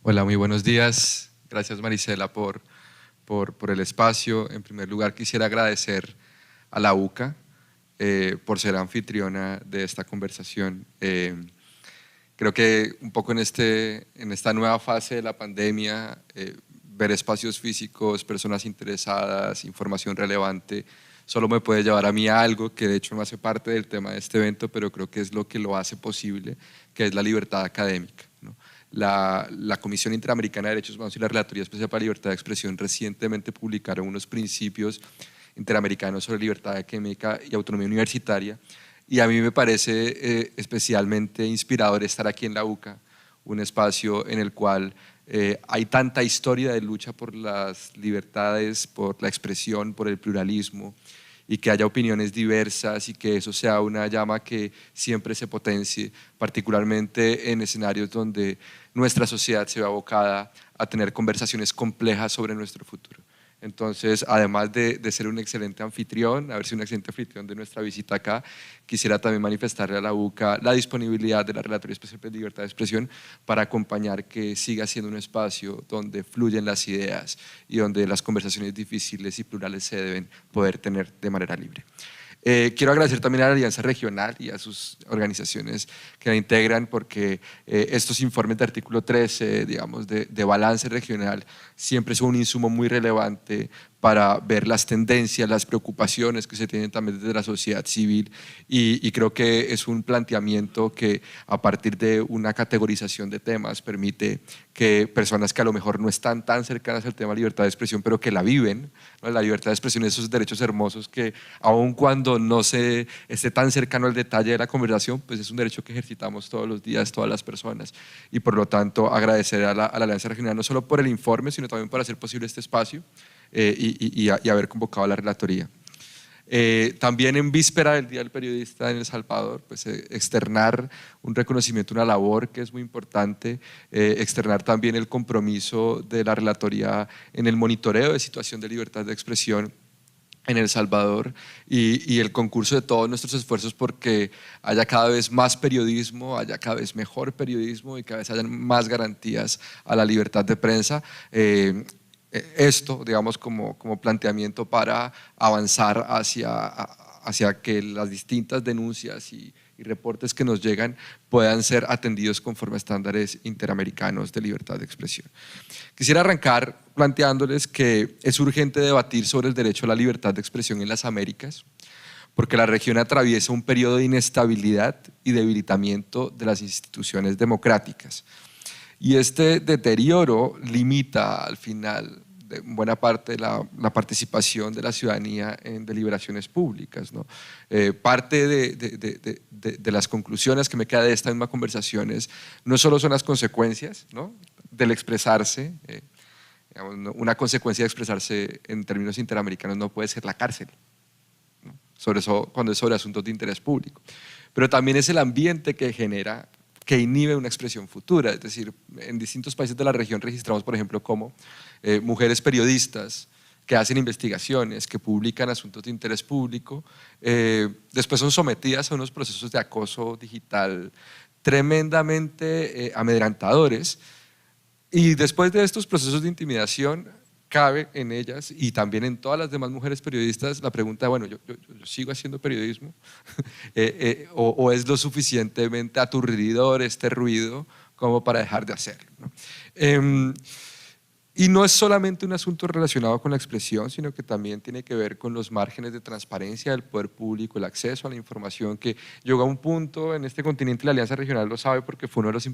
Hola, muy buenos días. Gracias, Marisela, por el espacio. En primer lugar, quisiera agradecer a la UCA por ser anfitriona de esta conversación. Creo que un poco en esta nueva fase de la pandemia, ver espacios físicos, personas interesadas, información relevante, solo me puede llevar a mí a algo que de hecho no hace parte del tema de este evento, pero creo que es lo que lo hace posible, que es la libertad académica, ¿no? La Comisión Interamericana de Derechos Humanos y la Relatoría Especial para la Libertad de Expresión recientemente publicaron unos principios interamericanos sobre libertad académica y autonomía universitaria, y a mí me parece especialmente inspirador estar aquí en la UCA, un espacio en el cual hay tanta historia de lucha por las libertades, por la expresión, por el pluralismo, y que haya opiniones diversas y que eso sea una llama que siempre se potencie, particularmente en escenarios donde nuestra sociedad se ve abocada a tener conversaciones complejas sobre nuestro futuro. Entonces, además de ser un excelente anfitrión, haber sido un excelente anfitrión de nuestra visita acá, quisiera también manifestarle a la UCA la disponibilidad de la Relatoría Especial de Libertad de Expresión para acompañar que siga siendo un espacio donde fluyen las ideas y donde las conversaciones difíciles y plurales se deben poder tener de manera libre. Quiero agradecer también a la Alianza Regional y a sus organizaciones que la integran, porque estos informes de artículo 13, digamos, de balance regional, siempre son un insumo muy relevante para ver las tendencias, las preocupaciones que se tienen también desde la sociedad civil y creo que es un planteamiento que a partir de una categorización de temas permite que personas que a lo mejor no están tan cercanas al tema de libertad de expresión, pero que la viven, ¿no? La libertad de expresión, esos derechos hermosos que aun cuando no se esté tan cercano al detalle de la conversación, pues es un derecho que ejercitamos todos los días, todas las personas. Y por lo tanto agradecer a la Alianza Regional no solo por el informe, sino también por hacer posible este espacio y haber convocado a la relatoría. También en víspera del Día del Periodista en El Salvador, pues externar un reconocimiento, una labor que es muy importante, externar también el compromiso de la relatoría en el monitoreo de situación de libertad de expresión en El Salvador y el concurso de todos nuestros esfuerzos porque haya cada vez más periodismo, haya cada vez mejor periodismo y cada vez haya más garantías a la libertad de prensa. Esto, digamos, como planteamiento para avanzar hacia que las distintas denuncias y reportes que nos llegan puedan ser atendidos conforme a estándares interamericanos de libertad de expresión. Quisiera arrancar planteándoles que es urgente debatir sobre el derecho a la libertad de expresión en las Américas, porque la región atraviesa un periodo de inestabilidad y debilitamiento de las instituciones democráticas. Y este deterioro limita al final de buena parte la participación de la ciudadanía en deliberaciones públicas, ¿no? Parte de las conclusiones que me queda de esta misma conversación no solo son las consecuencias, ¿no?, del expresarse, digamos, una consecuencia de expresarse en términos interamericanos no puede ser la cárcel, ¿no?, sobre eso, cuando es sobre asuntos de interés público, pero también es el ambiente que genera, que inhibe una expresión futura. Es decir, en distintos países de la región registramos, por ejemplo, cómo mujeres periodistas que hacen investigaciones, que publican asuntos de interés público, después son sometidas a unos procesos de acoso digital tremendamente amedrentadores, y después de estos procesos de intimidación cabe en ellas y también en todas las demás mujeres periodistas la pregunta, bueno, yo sigo haciendo periodismo o es lo suficientemente aturdidor este ruido como para dejar de hacerlo, ¿no? Y no es solamente un asunto relacionado con la expresión, sino que también tiene que ver con los márgenes de transparencia del poder público, el acceso a la información, que llegó a un punto en este continente, la Alianza Regional lo sabe porque fue uno de los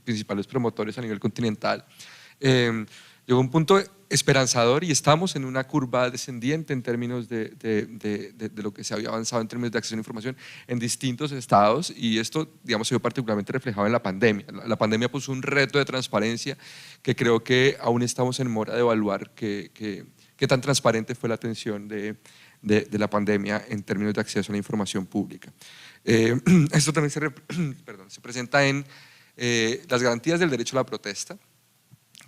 principales promotores a nivel continental, llegó a un punto esperanzador y estamos en una curva descendiente en términos de lo que se había avanzado en términos de acceso a la información en distintos estados, y esto, digamos, se vio particularmente reflejado en la pandemia. La pandemia puso un reto de transparencia que creo que aún estamos en mora de evaluar qué tan transparente fue la atención de la pandemia en términos de acceso a la información pública. Esto también se presenta en las garantías del derecho a la protesta,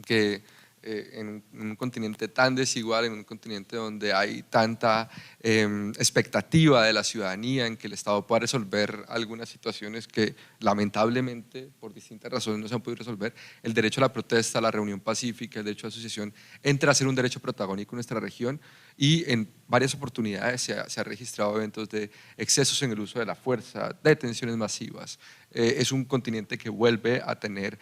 que en un continente tan desigual, en un continente donde hay tanta expectativa de la ciudadanía en que el Estado pueda resolver algunas situaciones que lamentablemente por distintas razones no se han podido resolver, el derecho a la protesta, a la reunión pacífica, el derecho a asociación entra a ser un derecho protagónico en nuestra región, y en varias oportunidades se ha registrado eventos de excesos en el uso de la fuerza, detenciones masivas. Es un continente que vuelve a tener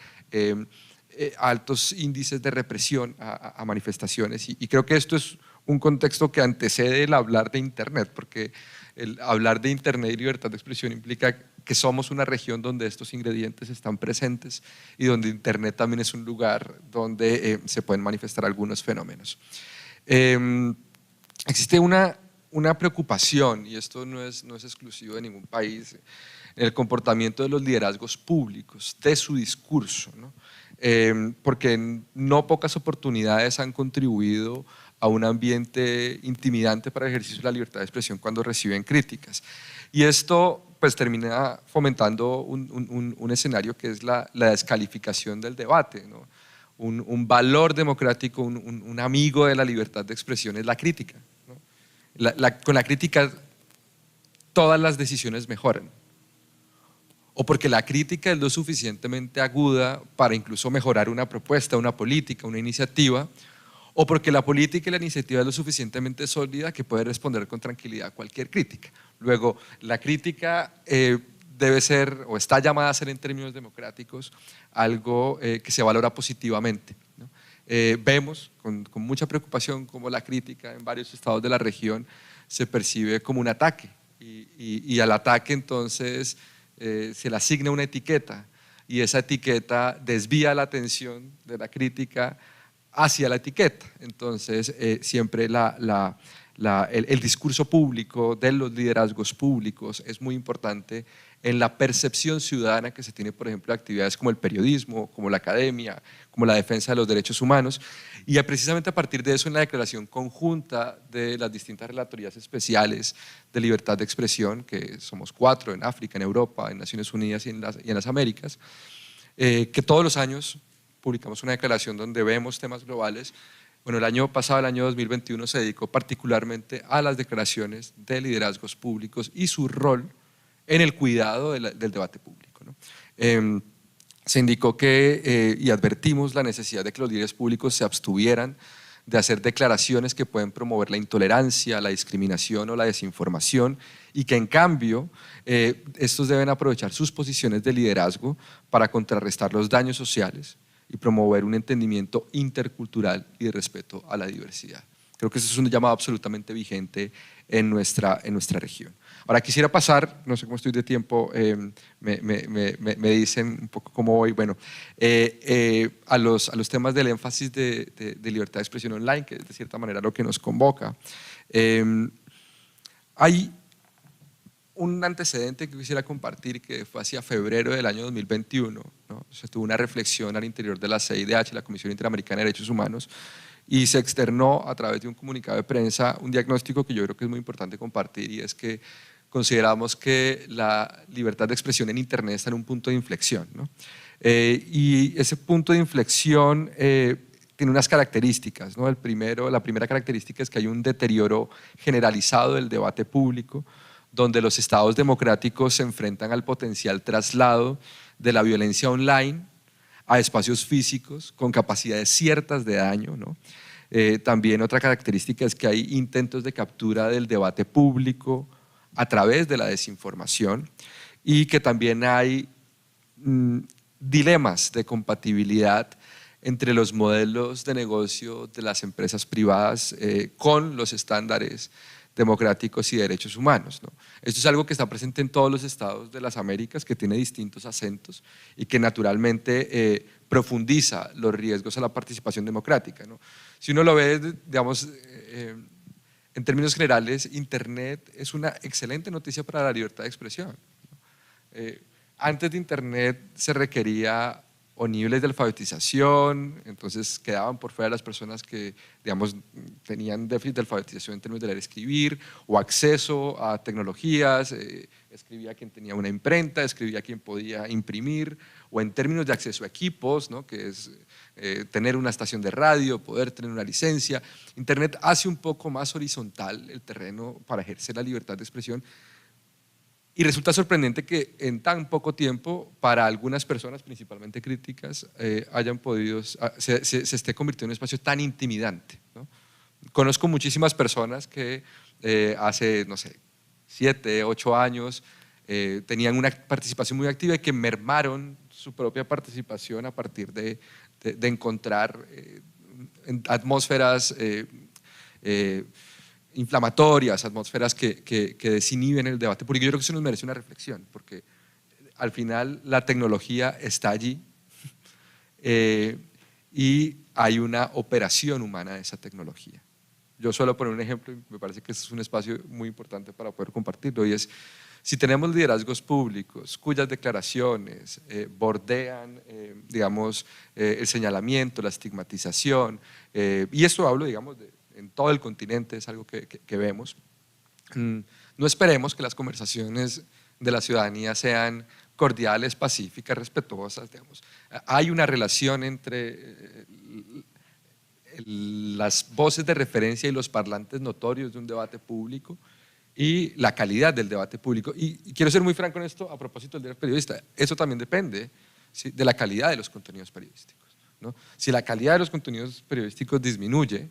altos índices de represión a manifestaciones, y creo que esto es un contexto que antecede el hablar de Internet, porque el hablar de Internet y libertad de expresión implica que somos una región donde estos ingredientes están presentes y donde Internet también es un lugar donde se pueden manifestar algunos fenómenos. Existe una preocupación, y esto no es exclusivo de ningún país, en el comportamiento de los liderazgos públicos, de su discurso, ¿no? Porque en no pocas oportunidades han contribuido a un ambiente intimidante para el ejercicio de la libertad de expresión cuando reciben críticas. Y esto pues termina fomentando un escenario que es la descalificación del debate, ¿no? Un valor democrático, un amigo de la libertad de expresión es la crítica, ¿no? Con la crítica todas las decisiones mejoran, o porque la crítica es lo suficientemente aguda para incluso mejorar una propuesta, una política, una iniciativa, o porque la política y la iniciativa es lo suficientemente sólida que puede responder con tranquilidad a cualquier crítica. Luego, la crítica debe ser, o está llamada a ser en términos democráticos, algo que se valora positivamente, ¿no? vemos con mucha preocupación cómo la crítica en varios estados de la región se percibe como un ataque y al ataque entonces se le asigna una etiqueta y esa etiqueta desvía la atención de la crítica hacia la etiqueta. Entonces siempre el discurso público de los liderazgos públicos es muy importante en la percepción ciudadana que se tiene, por ejemplo, de actividades como el periodismo, como la academia, como la defensa de los derechos humanos. Y precisamente a partir de eso, en la declaración conjunta de las distintas relatorías especiales de libertad de expresión, que somos 4 en África, en Europa, en Naciones Unidas y en las Américas, que todos los años publicamos una declaración donde vemos temas globales. Bueno, el año pasado, el año 2021, se dedicó particularmente a las declaraciones de liderazgos públicos y su rol en el cuidado del debate público, ¿no? Se indicó que, y advertimos la necesidad de que los líderes públicos se abstuvieran de hacer declaraciones que pueden promover la intolerancia, la discriminación o la desinformación y que en cambio estos deben aprovechar sus posiciones de liderazgo para contrarrestar los daños sociales y promover un entendimiento intercultural y de respeto a la diversidad. Creo que eso es un llamado absolutamente vigente en nuestra región. Ahora quisiera pasar, no sé cómo estoy de tiempo, me dicen un poco cómo voy, bueno, a los temas del énfasis de libertad de expresión online, que es de cierta manera lo que nos convoca. Hay un antecedente que quisiera compartir que fue hacia febrero del año 2021, ¿no? Se tuvo una reflexión al interior de la CIDH, la Comisión Interamericana de Derechos Humanos, y se externó a través de un comunicado de prensa un diagnóstico que yo creo que es muy importante compartir, y es que consideramos que la libertad de expresión en Internet está en un punto de inflexión, ¿no? Y ese punto de inflexión tiene unas características, ¿no? La primera característica es que hay un deterioro generalizado del debate público, donde los estados democráticos se enfrentan al potencial traslado de la violencia online a espacios físicos con capacidades ciertas de daño, ¿no? También otra característica es que hay intentos de captura del debate público a través de la desinformación y que también hay dilemas de compatibilidad entre los modelos de negocio de las empresas privadas con los estándares democráticos y derechos humanos, ¿no? Esto es algo que está presente en todos los estados de las Américas, que tiene distintos acentos y que naturalmente profundiza los riesgos a la participación democrática, ¿no? Si uno lo ve, digamos, en términos generales, Internet es una excelente noticia para la libertad de expresión, ¿no? Antes de Internet se requería o niveles de alfabetización, entonces quedaban por fuera las personas que, digamos, tenían déficit de alfabetización en términos de leer y escribir, o acceso a tecnologías, escribía quien tenía una imprenta, escribía quien podía imprimir, o en términos de acceso a equipos, ¿no? Que es tener una estación de radio, poder tener una licencia. Internet hace un poco más horizontal el terreno para ejercer la libertad de expresión. Y resulta sorprendente que en tan poco tiempo, para algunas personas, principalmente críticas, hayan podido, se esté convirtiendo en un espacio tan intimidante, ¿no? Conozco muchísimas personas que hace, no sé, 7, 8 años tenían una participación muy activa y que mermaron su propia participación a partir de encontrar atmósferas inflamatorias, atmósferas que desinhiben el debate público. Yo creo que eso nos merece una reflexión, porque al final la tecnología está allí y hay una operación humana de esa tecnología. Yo suelo poner un ejemplo y me parece que este es un espacio muy importante para poder compartirlo, y es: si tenemos liderazgos públicos cuyas declaraciones bordean, digamos, el señalamiento, la estigmatización, y esto hablo, digamos, en todo el continente, es algo que vemos, no esperemos que las conversaciones de la ciudadanía sean cordiales, pacíficas, respetuosas, digamos. Hay una relación entre las voces de referencia y los parlantes notorios de un debate público y la calidad del debate público. Y quiero ser muy franco en esto a propósito del periodista. Eso también depende, ¿sí?, de la calidad de los contenidos periodísticos, ¿no? Si la calidad de los contenidos periodísticos disminuye,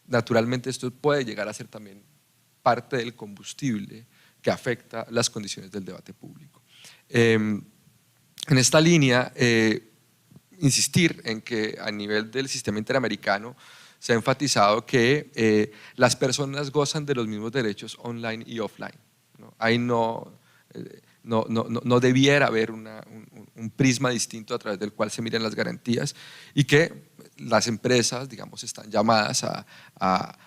naturalmente esto puede llegar a ser también parte del combustible que afecta las condiciones del debate público. En esta línea, insistir en que a nivel del sistema interamericano se ha enfatizado que las personas gozan de los mismos derechos online y offline, ¿no? Ahí no debiera haber un prisma distinto a través del cual se miren las garantías, y que las empresas, digamos, están llamadas a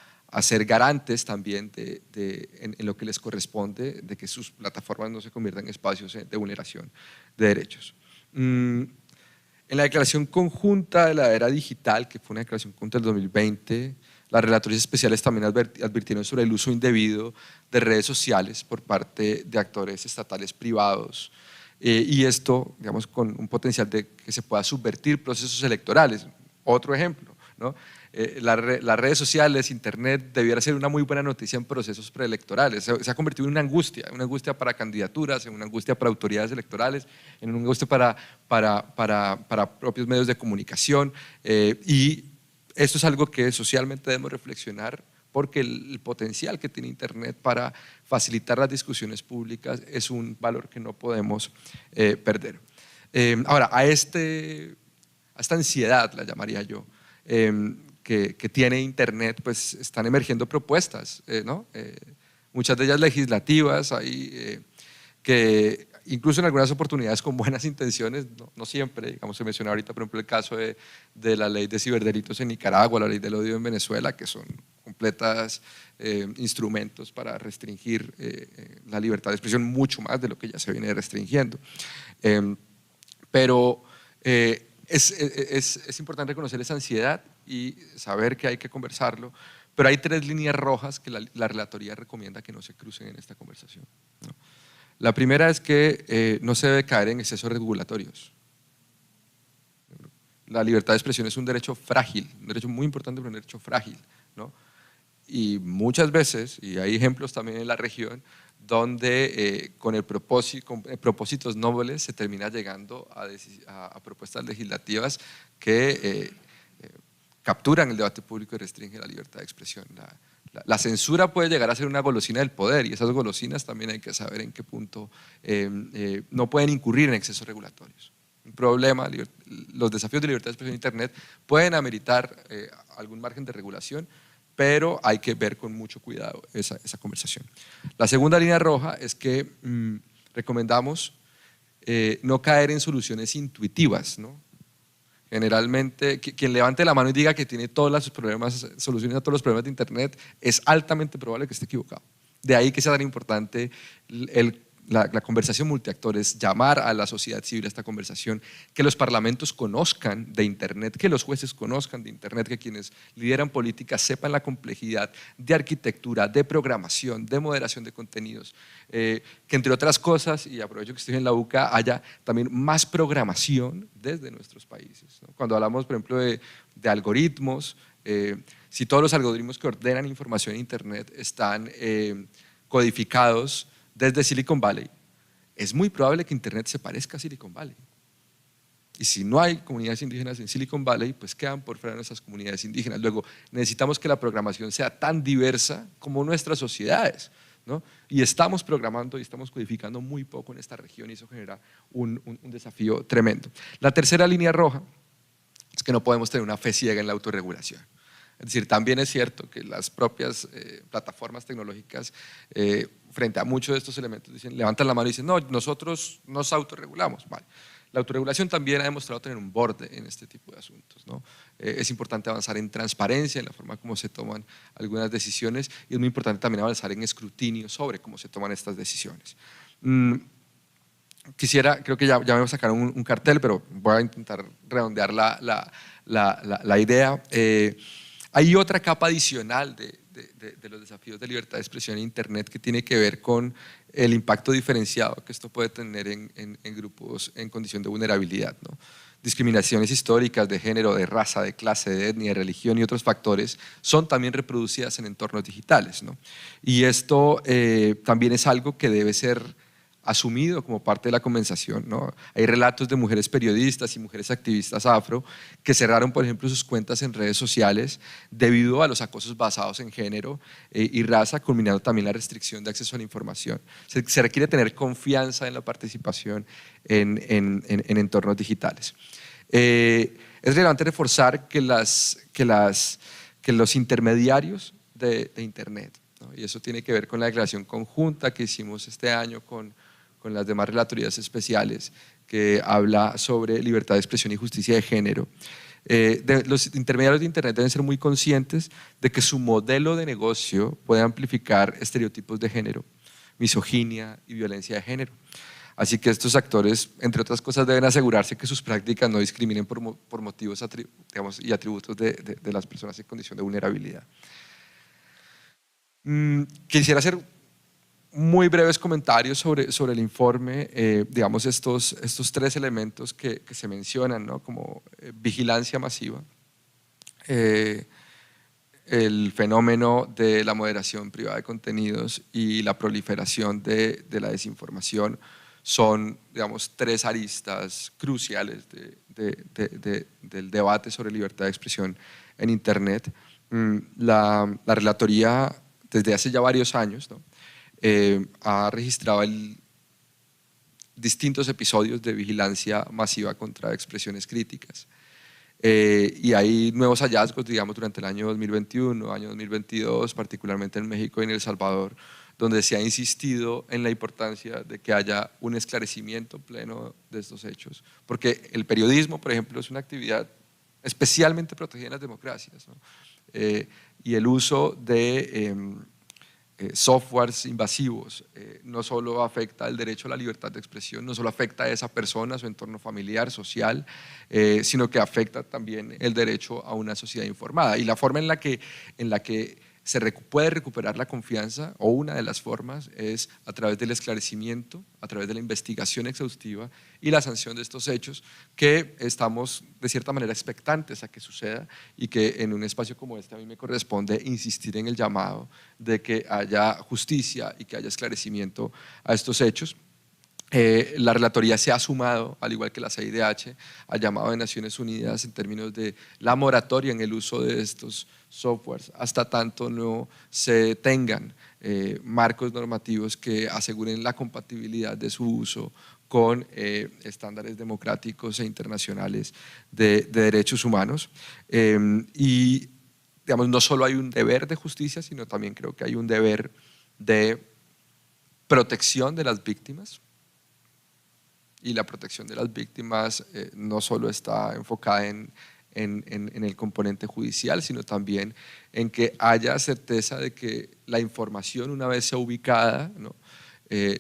ser garantes también en lo que les corresponde, de que sus plataformas no se conviertan en espacios de vulneración de derechos. En la declaración conjunta de la era digital, que fue una declaración conjunta del 2020, las relatorías especiales también advirtieron sobre el uso indebido de redes sociales por parte de actores estatales privados, y esto, digamos, con un potencial de que se pueda subvertir procesos electorales. Otro ejemplo, ¿no? Las redes sociales, internet, debiera ser una muy buena noticia en procesos preelectorales. Se ha convertido en una angustia para candidaturas, en una angustia para autoridades electorales, en una angustia para propios medios de comunicación, y esto es algo que socialmente debemos reflexionar, porque el potencial que tiene internet para facilitar las discusiones públicas es un valor que no podemos perder. Ahora, a esta ansiedad, la llamaría yo, que tiene internet, pues están emergiendo propuestas, ¿no? Muchas de ellas legislativas, que incluso en algunas oportunidades con buenas intenciones, no siempre, digamos, se menciona ahorita, por ejemplo, el caso de la ley de ciberdelitos en Nicaragua, la ley del odio en Venezuela, que son completas instrumentos para restringir la libertad de expresión mucho más de lo que ya se viene restringiendo. Pero es importante reconocer esa ansiedad y saber que hay que conversarlo, pero hay 3 líneas rojas que la relatoría recomienda que no se crucen en esta conversación, ¿no? La primera es que no se debe caer en excesos regulatorios. La libertad de expresión es un derecho frágil, un derecho muy importante, pero un derecho frágil, ¿no? Y muchas veces, y hay ejemplos también en la región, donde con propósitos nobles se termina llegando a propuestas legislativas que capturan el debate público y restringen la libertad de expresión. La censura puede llegar a ser una golosina del poder, y esas golosinas también hay que saber en qué punto no pueden incurrir en excesos regulatorios. Un problema, los desafíos de libertad de expresión en internet pueden ameritar algún margen de regulación, pero hay que ver con mucho cuidado esa conversación. La segunda línea roja es que recomendamos no caer en soluciones intuitivas, ¿no? Generalmente, quien levante la mano y diga que tiene soluciones a todos los problemas de internet, es altamente probable que esté equivocado. De ahí que sea tan importante la conversación multiactores, llamar a la sociedad civil a esta conversación, que los parlamentos conozcan de internet, que los jueces conozcan de internet, que quienes lideran políticas sepan la complejidad de arquitectura, de programación, de moderación de contenidos, que entre otras cosas, y aprovecho que estoy en la UCA, haya también más programación desde nuestros países, ¿no? Cuando hablamos, por ejemplo, de algoritmos, si todos los algoritmos que ordenan información en internet están codificados desde Silicon Valley, es muy probable que internet se parezca a Silicon Valley. Y si no hay comunidades indígenas en Silicon Valley, pues quedan por fuera nuestras comunidades indígenas. Luego, necesitamos que la programación sea tan diversa como nuestras sociedades, ¿no? Y estamos programando y estamos codificando muy poco en esta región, y eso genera un desafío tremendo. La tercera línea roja es que no podemos tener una fe ciega en la autorregulación. Es decir, también es cierto que las propias plataformas tecnológicas, frente a muchos de estos elementos, levantan la mano y dicen, no, nosotros nos autorregulamos. Vale. La autorregulación también ha demostrado tener un borde en este tipo de asuntos, ¿no? Es importante avanzar en transparencia, en la forma como se toman algunas decisiones, y es muy importante también avanzar en escrutinio sobre cómo se toman estas decisiones. Creo que ya me voy a sacar un cartel, pero voy a intentar redondear la idea. Hay otra capa adicional de los desafíos de libertad de expresión en internet que tiene que ver con el impacto diferenciado que esto puede tener en grupos en condición de vulnerabilidad, ¿no? Discriminaciones históricas de género, de raza, de clase, de etnia, de religión y otros factores son también reproducidas en entornos digitales, ¿no? Y esto también es algo que debe ser asumido como parte de la conversación, ¿no? Hay relatos de mujeres periodistas y mujeres activistas afro que cerraron, por ejemplo, sus cuentas en redes sociales debido a los acosos basados en género y raza, culminando también la restricción de acceso a la información. Se requiere tener confianza en la participación en entornos digitales. Es relevante reforzar que los intermediarios de Internet, ¿no? Y eso tiene que ver con la declaración conjunta que hicimos este año con las demás relatorías especiales, que habla sobre libertad de expresión y justicia de género. Los intermediarios de Internet deben ser muy conscientes de que su modelo de negocio puede amplificar estereotipos de género, misoginia y violencia de género. Así que estos actores, entre otras cosas, deben asegurarse que sus prácticas no discriminen por motivos y atributos de las personas en condición de vulnerabilidad. Quisiera hacer muy breves comentarios sobre el informe, digamos estos tres elementos que se mencionan, ¿no? Como vigilancia masiva, el fenómeno de la moderación privada de contenidos y la proliferación de la desinformación son, digamos, tres aristas cruciales del debate sobre libertad de expresión en Internet. La relatoría, desde hace ya varios años, ¿no? Ha registrado distintos episodios de vigilancia masiva contra expresiones críticas. Y hay nuevos hallazgos, digamos, durante el año 2021, año 2022, particularmente en México y en El Salvador, donde se ha insistido en la importancia de que haya un esclarecimiento pleno de estos hechos. Porque el periodismo, por ejemplo, es una actividad especialmente protegida en las democracias, ¿no? Y el uso de softwares invasivos no solo afecta el derecho a la libertad de expresión, no solo afecta a esa persona, a su entorno familiar, social, sino que afecta también el derecho a una sociedad informada. Y la forma en la que se puede recuperar la confianza, o una de las formas, es a través del esclarecimiento, a través de la investigación exhaustiva y la sanción de estos hechos, que estamos de cierta manera expectantes a que suceda, y que en un espacio como este a mí me corresponde insistir en el llamado de que haya justicia y que haya esclarecimiento a estos hechos. La relatoría se ha sumado, al igual que la CIDH, al llamado de Naciones Unidas en términos de la moratoria en el uso de estos softwares, hasta tanto no se tengan marcos normativos que aseguren la compatibilidad de su uso con estándares democráticos e internacionales de derechos humanos. Y digamos, no solo hay un deber de justicia, sino también creo que hay un deber de protección de las víctimas. Y la protección de las víctimas no solo está enfocada en el componente judicial, sino también en que haya certeza de que la información, una vez sea ubicada,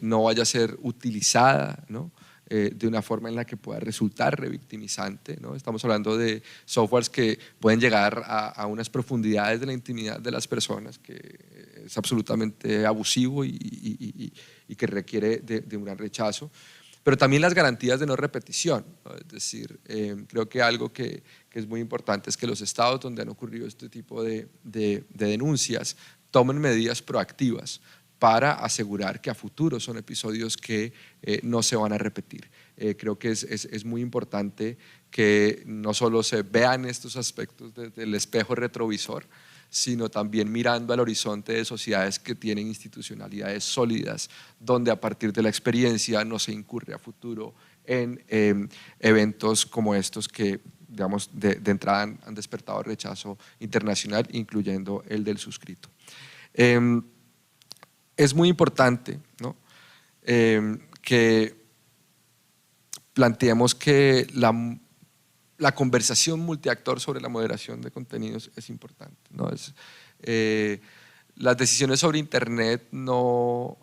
no vaya a ser utilizada, ¿no? De una forma en la que pueda resultar revictimizante, ¿no? Estamos hablando de softwares que pueden llegar a unas profundidades de la intimidad de las personas, que es absolutamente abusivo y que requiere de un gran rechazo. Pero también las garantías de no repetición, ¿no? Es decir, creo que algo que es muy importante es que los estados donde han ocurrido este tipo de denuncias tomen medidas proactivas para asegurar que a futuro son episodios que no se van a repetir. Creo que es muy importante que no solo se vean estos aspectos desde el espejo retrovisor, sino también mirando al horizonte de sociedades que tienen institucionalidades sólidas, donde a partir de la experiencia no se incurre a futuro en eventos como estos que, digamos, de entrada han despertado rechazo internacional, incluyendo el del suscrito. Es muy importante, ¿no? Que planteemos que la conversación multiactor sobre la moderación de contenidos es importante, ¿no? Las decisiones sobre Internet no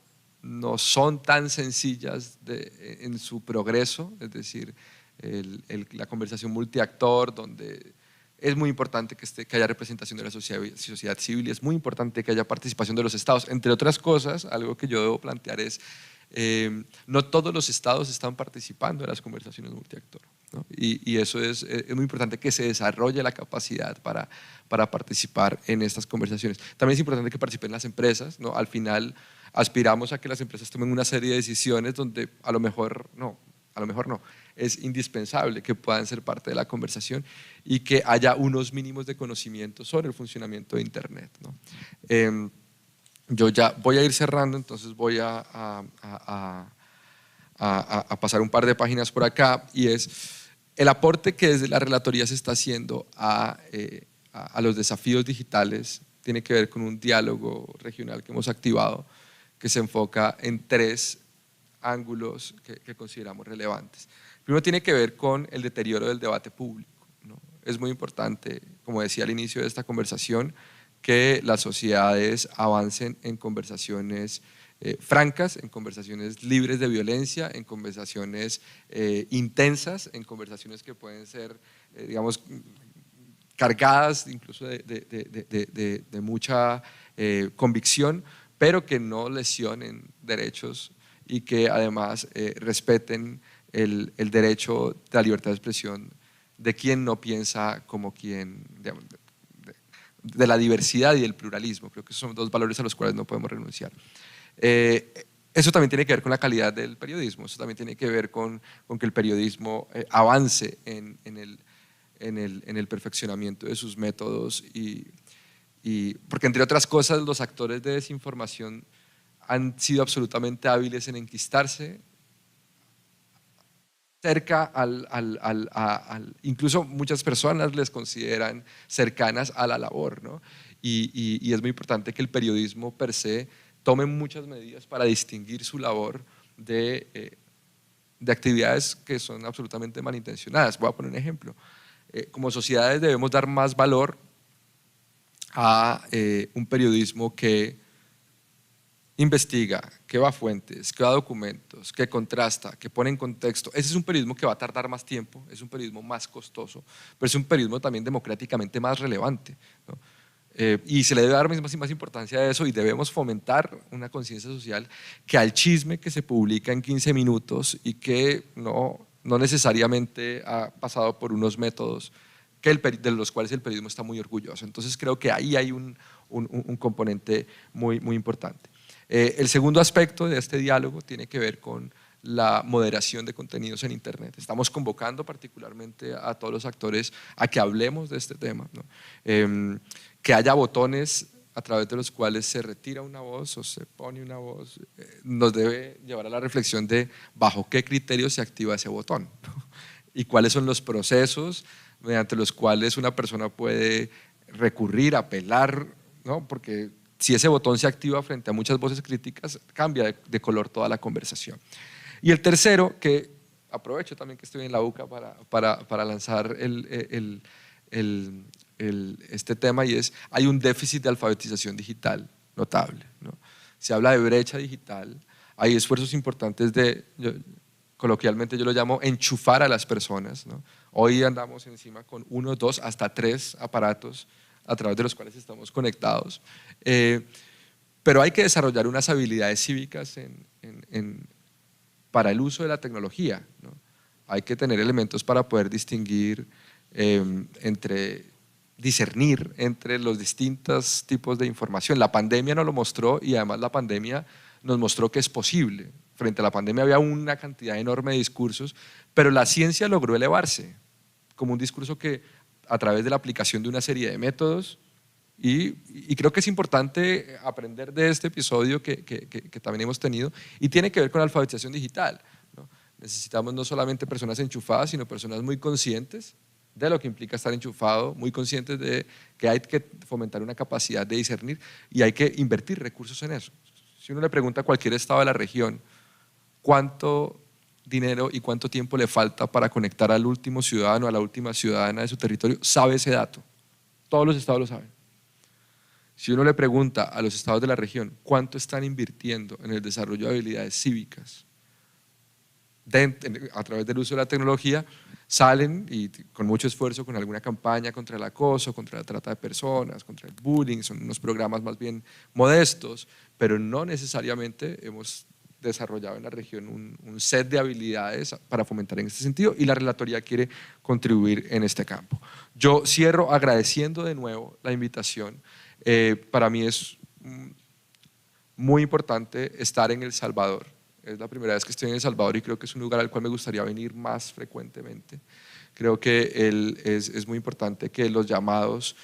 son tan sencillas en su progreso, es decir, la conversación multiactor, donde es muy importante que haya representación de la sociedad civil, y es muy importante que haya participación de los estados. Entre otras cosas, algo que yo debo plantear es, no todos los estados están participando en las conversaciones multiactor, ¿no? Y eso es muy importante, que se desarrolle la capacidad para participar en estas conversaciones. También es importante que participen las empresas, ¿no? Al final aspiramos a que las empresas tomen una serie de decisiones donde a lo mejor no, es indispensable que puedan ser parte de la conversación y que haya unos mínimos de conocimiento sobre el funcionamiento de Internet, ¿no? Yo ya voy a ir cerrando, entonces voy a pasar un par de páginas por acá, y es El aporte que desde la relatoría se está haciendo a los desafíos digitales tiene que ver con un diálogo regional que hemos activado, que se enfoca en 3 ángulos que consideramos relevantes. Primero tiene que ver con el deterioro del debate público, ¿no? Es muy importante, como decía al inicio de esta conversación, que las sociedades avancen en conversaciones francas, en conversaciones libres de violencia, en conversaciones intensas, en conversaciones que pueden ser, digamos, cargadas incluso de mucha convicción, pero que no lesionen derechos y que además respeten el derecho de la libertad de expresión de quien no piensa como quien, digamos, de la diversidad y del pluralismo. Creo que son 2 valores a los cuales no podemos renunciar. Eso también tiene que ver con la calidad del periodismo, eso también tiene que ver con que el periodismo avance en el perfeccionamiento de sus métodos porque entre otras cosas los actores de desinformación han sido absolutamente hábiles en enquistarse cerca incluso muchas personas les consideran cercanas a la labor, ¿no? Y es muy importante que el periodismo per se tome muchas medidas para distinguir su labor de actividades que son absolutamente malintencionadas. Voy a poner un ejemplo. Como sociedades debemos dar más valor a un periodismo que investiga, que va a fuentes, que va a documentos, que contrasta, que pone en contexto. Ese es un periodismo que va a tardar más tiempo, es un periodismo más costoso, pero es un periodismo también democráticamente más relevante, ¿no? Y se le debe dar más importancia a eso y debemos fomentar una conciencia social que al chisme que se publica en 15 minutos y que no necesariamente ha pasado por unos métodos de los cuales el periodismo está muy orgulloso. Entonces creo que ahí hay un componente muy importante. El segundo aspecto de este diálogo tiene que ver con la moderación de contenidos en Internet. Estamos convocando particularmente a todos los actores a que hablemos de este tema, ¿no? Que haya botones a través de los cuales se retira una voz o se pone una voz, nos debe llevar a la reflexión de bajo qué criterios se activa ese botón, ¿no? Y cuáles son los procesos mediante los cuales una persona puede recurrir, apelar, ¿no? Porque si ese botón se activa frente a muchas voces críticas, cambia de color toda la conversación. Y el tercero, que aprovecho también que estoy en la UCA para lanzar este tema, y es, hay un déficit de alfabetización digital notable, ¿no? Se habla de brecha digital, hay esfuerzos importantes coloquialmente yo lo llamo enchufar a las personas, ¿no? Hoy andamos encima con 1, 2, hasta 3 aparatos a través de los cuales estamos conectados, pero hay que desarrollar unas habilidades cívicas para el uso de la tecnología, ¿no? Hay que tener elementos para poder distinguir discernir entre los distintos tipos de información. La pandemia nos lo mostró y además la pandemia nos mostró que es posible. Frente a la pandemia había una cantidad enorme de discursos, pero la ciencia logró elevarse como un discurso que a través de la aplicación de una serie de métodos y creo que es importante aprender de este episodio que también hemos tenido y tiene que ver con la alfabetización digital, ¿no? Necesitamos no solamente personas enchufadas, sino personas muy conscientes de lo que implica estar enchufado, muy conscientes de que hay que fomentar una capacidad de discernir y hay que invertir recursos en eso. Si uno le pregunta a cualquier estado de la región cuánto dinero y cuánto tiempo le falta para conectar al último ciudadano, a la última ciudadana de su territorio, sabe ese dato. Todos los estados lo saben. Si uno le pregunta a los estados de la región cuánto están invirtiendo en el desarrollo de habilidades cívicas a través del uso de la tecnología, salen y con mucho esfuerzo, con alguna campaña contra el acoso, contra la trata de personas, contra el bullying, son unos programas más bien modestos, pero no necesariamente hemos desarrollado en la región un set de habilidades para fomentar en este sentido y la relatoría quiere contribuir en este campo. Yo cierro agradeciendo de nuevo la invitación. Para mí es muy importante estar en El Salvador. Es la primera vez que estoy en El Salvador y creo que es un lugar al cual me gustaría venir más frecuentemente. Creo que es muy importante que los llamados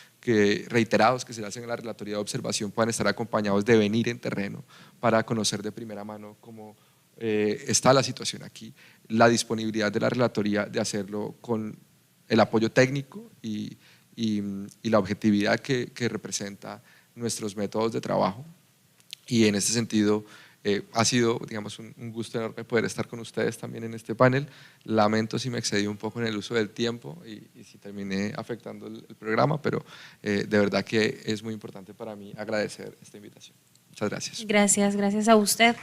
reiterados que se le hacen a la relatoría de observación puedan estar acompañados de venir en terreno para conocer de primera mano cómo está la situación aquí la disponibilidad de la relatoría de hacerlo con el apoyo técnico y la objetividad que representa nuestros métodos de trabajo. Y en ese sentido ha sido, digamos, un gusto enorme poder estar con ustedes también en este panel. Lamento si me excedí un poco en el uso del tiempo y si terminé afectando el programa, pero de verdad que es muy importante para mí agradecer esta invitación. Muchas gracias. Gracias a usted.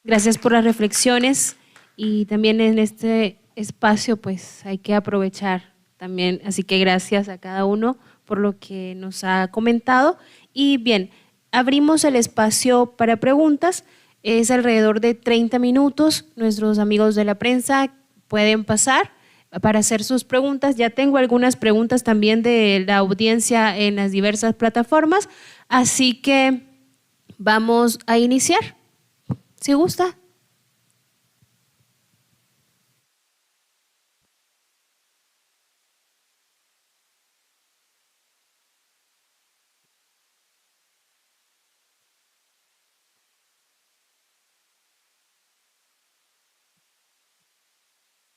Gracias por las reflexiones y también en este espacio pues hay que aprovechar también, así que gracias a cada uno por lo que nos ha comentado. Y bien, abrimos el espacio para preguntas, es alrededor de 30 minutos, nuestros amigos de la prensa pueden pasar para hacer sus preguntas. Ya tengo algunas preguntas también de la audiencia en las diversas plataformas, así que vamos a iniciar. ¿Si gusta?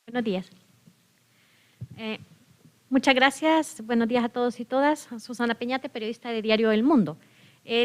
Buenos días. Muchas gracias. Buenos días a todos y todas. Susana Peñate, periodista de Diario El Mundo.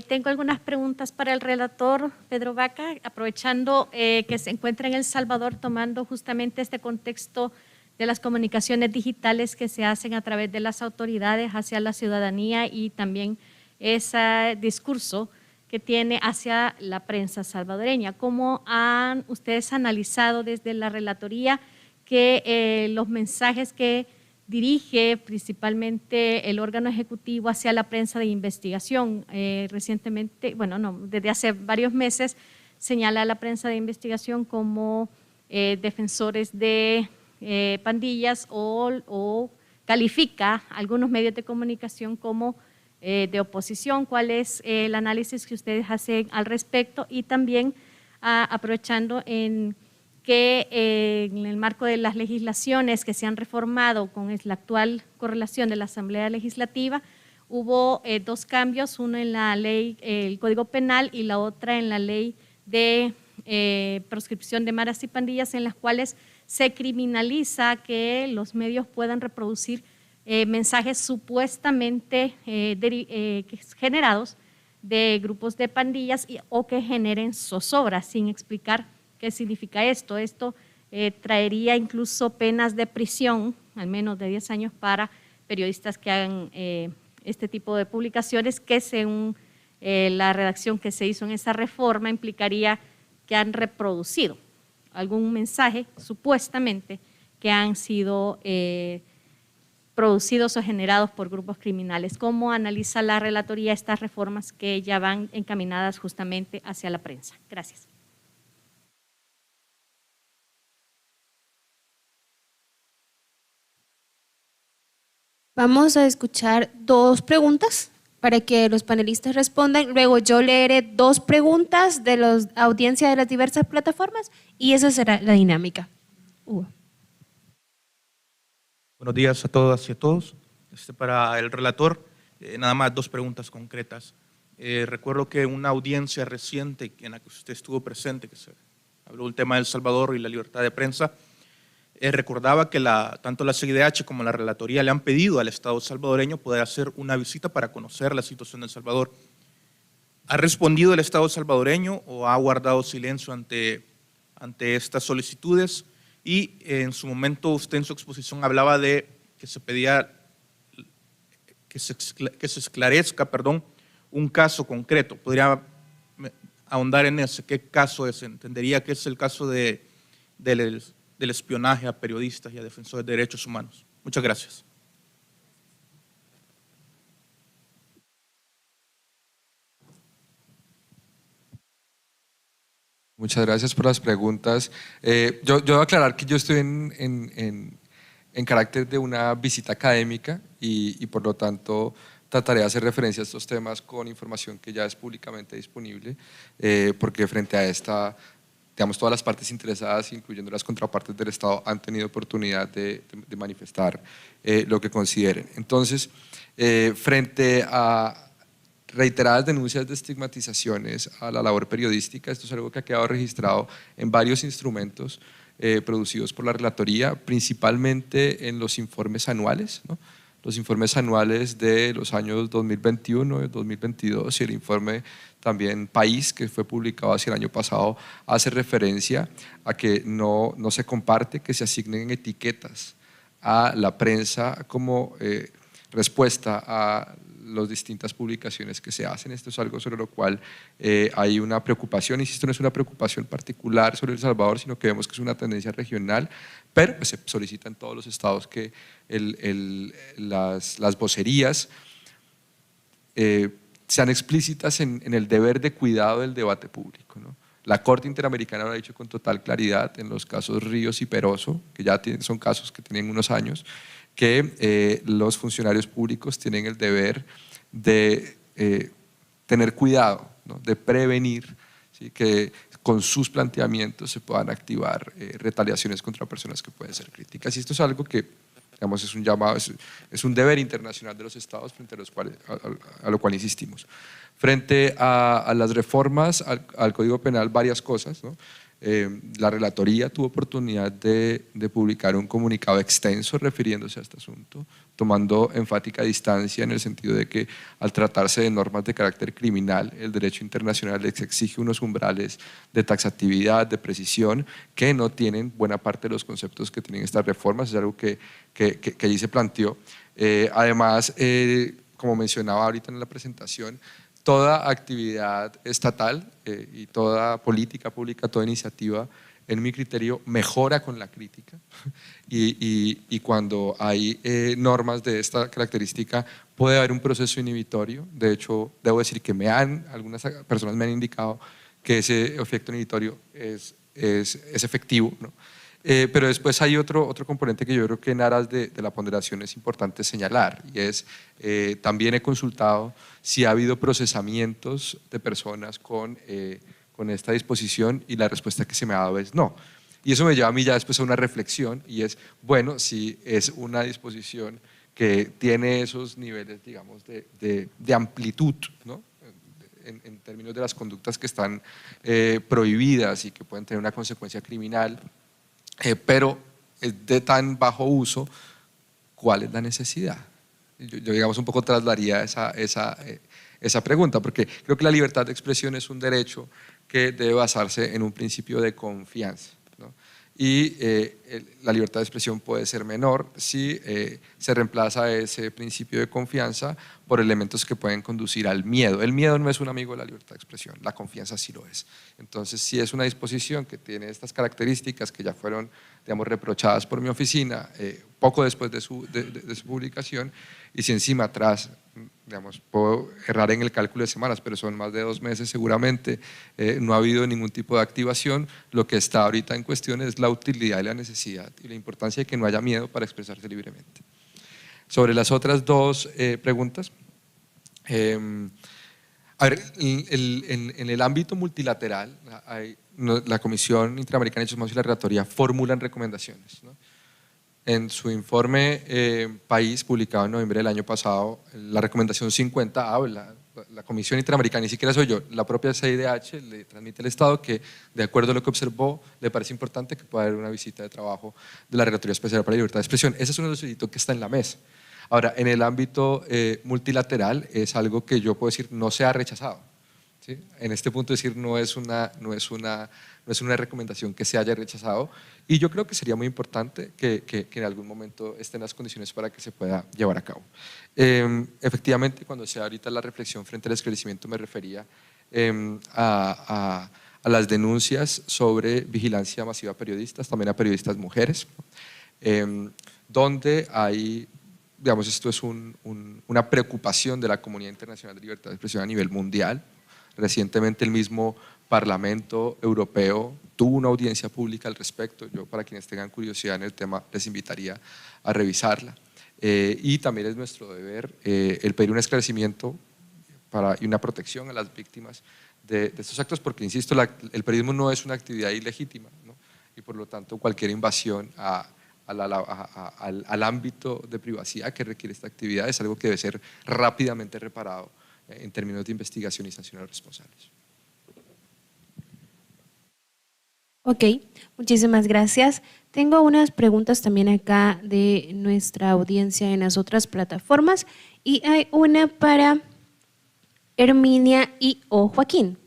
Tengo algunas preguntas para el relator Pedro Vaca, aprovechando que se encuentra en El Salvador, tomando justamente este contexto de las comunicaciones digitales que se hacen a través de las autoridades hacia la ciudadanía y también ese discurso que tiene hacia la prensa salvadoreña. ¿Cómo han ustedes analizado desde la relatoría que los mensajes que dirige principalmente el órgano ejecutivo hacia la prensa de investigación? Recientemente, desde hace varios meses señala a la prensa de investigación como defensores de pandillas o califica a algunos medios de comunicación como de oposición. ¿Cuál es el análisis que ustedes hacen al respecto? Y también aprovechando que en el marco de las legislaciones que se han reformado con la actual correlación de la Asamblea Legislativa, hubo dos cambios, uno en la ley, el Código Penal, y la otra en la ley de proscripción de maras y pandillas, en las cuales se criminaliza que los medios puedan reproducir mensajes supuestamente generados de grupos de pandillas o que generen zozobra, sin explicar qué significa esto. Esto traería incluso penas de prisión, al menos de 10 años, para periodistas que hagan este tipo de publicaciones, que según la redacción que se hizo en esa reforma implicaría que han reproducido algún mensaje supuestamente que han sido producidos o generados por grupos criminales. ¿Cómo analiza la relatoría estas reformas que ya van encaminadas justamente hacia la prensa? Gracias. Vamos a escuchar dos preguntas para que los panelistas respondan. Luego yo leeré dos preguntas de la audiencia de las diversas plataformas y esa será la dinámica. Buenos días a todas y a todos. Para el relator, nada más dos preguntas concretas. Recuerdo que una audiencia reciente en la que usted estuvo presente, que se habló del tema de El Salvador y la libertad de prensa, recordaba que tanto la CIDH como la relatoría le han pedido al Estado salvadoreño poder hacer una visita para conocer la situación de El Salvador. ¿Ha respondido el Estado salvadoreño o ha guardado silencio ante estas solicitudes? Y en su momento usted en su exposición hablaba de que se pedía que se esclarezca, un caso concreto. ¿Podría ahondar en ese? ¿Qué caso es? Entendería que es el caso del espionaje a periodistas y a defensores de derechos humanos. Muchas gracias. Muchas gracias por las preguntas. Yo voy a aclarar que yo estoy en carácter de una visita académica y por lo tanto trataré de hacer referencia a estos temas con información que ya es públicamente disponible, porque frente a esta, digamos, todas las partes interesadas, incluyendo las contrapartes del Estado, han tenido oportunidad de manifestar lo que consideren. Entonces, frente a reiteradas denuncias de estigmatizaciones a la labor periodística. Esto es algo que ha quedado registrado en varios instrumentos producidos por la Relatoría, principalmente en los informes anuales, ¿no? Los informes anuales de los años 2021 y 2022 y el informe también País, que fue publicado hacia el año pasado, hace referencia a que no se comparte que se asignen etiquetas a la prensa como respuesta a las distintas publicaciones que se hacen. Esto es algo sobre lo cual hay una preocupación, insisto, no es una preocupación particular sobre El Salvador, sino que vemos que es una tendencia regional, pero pues, se solicita en todos los estados que las vocerías sean explícitas en el deber de cuidado del debate público, ¿no? La Corte Interamericana lo ha dicho con total claridad en los casos Ríos y Peroso, que ya son casos que tienen unos años, que los funcionarios públicos tienen el deber de tener cuidado, ¿no? De prevenir, ¿sí? Que con sus planteamientos se puedan activar retaliaciones contra personas que pueden ser críticas. Y esto es algo que, digamos, es un llamado, es un deber internacional de los estados frente a lo cual insistimos. Frente a las reformas al Código Penal, varias cosas, ¿no? La Relatoría tuvo oportunidad de publicar un comunicado extenso refiriéndose a este asunto, tomando enfática distancia en el sentido de que al tratarse de normas de carácter criminal, el derecho internacional les exige unos umbrales de taxatividad, de precisión, que no tienen buena parte de los conceptos que tienen estas reformas, es algo que allí se planteó. Además, como mencionaba ahorita en la presentación, toda actividad estatal y toda política pública, toda iniciativa, en mi criterio, mejora con la crítica y cuando hay normas de esta característica puede haber un proceso inhibitorio. De hecho, debo decir que algunas personas me han indicado que ese efecto inhibitorio es efectivo, ¿no? Pero después hay otro componente que yo creo que en aras de la ponderación es importante señalar, y es, también he consultado si ha habido procesamientos de personas con esta disposición, y la respuesta que se me ha dado es no. Y eso me lleva a mí ya después a una reflexión, y es, bueno, si es una disposición que tiene esos niveles, digamos, de amplitud, ¿no? En términos de las conductas que están prohibidas y que pueden tener una consecuencia criminal, pero de tan bajo uso, ¿cuál es la necesidad? Yo digamos un poco trasladaría esa pregunta, porque creo que la libertad de expresión es un derecho que debe basarse en un principio de confianza, ¿no? Y la libertad de expresión puede ser menor si se reemplaza ese principio de confianza por elementos que pueden conducir al miedo. El miedo no es un amigo de la libertad de expresión, la confianza sí lo es. Entonces, si es una disposición que tiene estas características que ya fueron, digamos, reprochadas por mi oficina poco después de su publicación, y si encima atrás, digamos, puedo errar en el cálculo de semanas, pero son más de 2 meses seguramente, no ha habido ningún tipo de activación, lo que está ahorita en cuestión es la utilidad y la necesidad y la importancia de que no haya miedo para expresarse libremente. Sobre las otras 2 preguntas, a ver, en el ámbito multilateral, la Comisión Interamericana de Derechos Humanos y la Relatoría formulan recomendaciones, ¿no? En su informe País, publicado en noviembre del año pasado, la recomendación 50 habla, la Comisión Interamericana, ni siquiera soy yo, la propia CIDH le transmite al Estado que, de acuerdo a lo que observó, le parece importante que pueda haber una visita de trabajo de la Relatoría Especial para la Libertad de Expresión. Ese es un requisito que está en la mesa. Ahora, en el ámbito multilateral es algo que yo puedo decir no se ha rechazado, ¿sí? En este punto decir no es una recomendación que se haya rechazado, y yo creo que sería muy importante que en algún momento estén las condiciones para que se pueda llevar a cabo. Efectivamente, cuando sea ahorita la reflexión frente al esclarecimiento me refería a las denuncias sobre vigilancia masiva a periodistas, también a periodistas mujeres, donde hay, digamos, esto es una preocupación de la comunidad internacional de libertad de expresión a nivel mundial. Recientemente el mismo Parlamento Europeo tuvo una audiencia pública al respecto. Yo, para quienes tengan curiosidad en el tema, les invitaría a revisarla. Y también es nuestro deber el pedir un esclarecimiento y una protección a las víctimas de estos actos, porque, insisto, el periodismo no es una actividad ilegítima, ¿no? Y por lo tanto cualquier invasión al ámbito de privacidad que requiere esta actividad es algo que debe ser rápidamente reparado en términos de investigación y sanción a los responsables. Ok, muchísimas gracias. Tengo unas preguntas también acá de nuestra audiencia en las otras plataformas y hay una para Herminia y o Joaquín.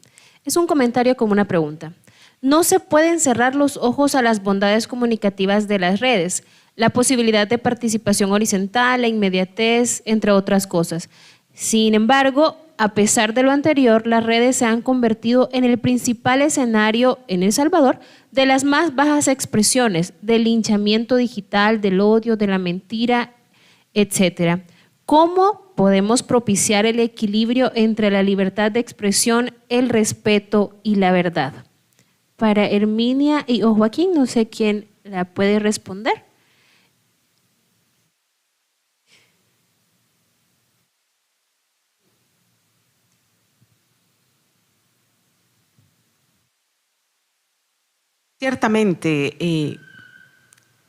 Es un comentario como una pregunta. No se pueden cerrar los ojos a las bondades comunicativas de las redes, la posibilidad de participación horizontal, la inmediatez, entre otras cosas. Sin embargo, a pesar de lo anterior, las redes se han convertido en el principal escenario en El Salvador de las más bajas expresiones del linchamiento digital, del odio, de la mentira, etc. ¿Cómo podemos propiciar el equilibrio entre la libertad de expresión, el respeto y la verdad? Para Herminia y o Joaquín, no sé quién la puede responder. Ciertamente,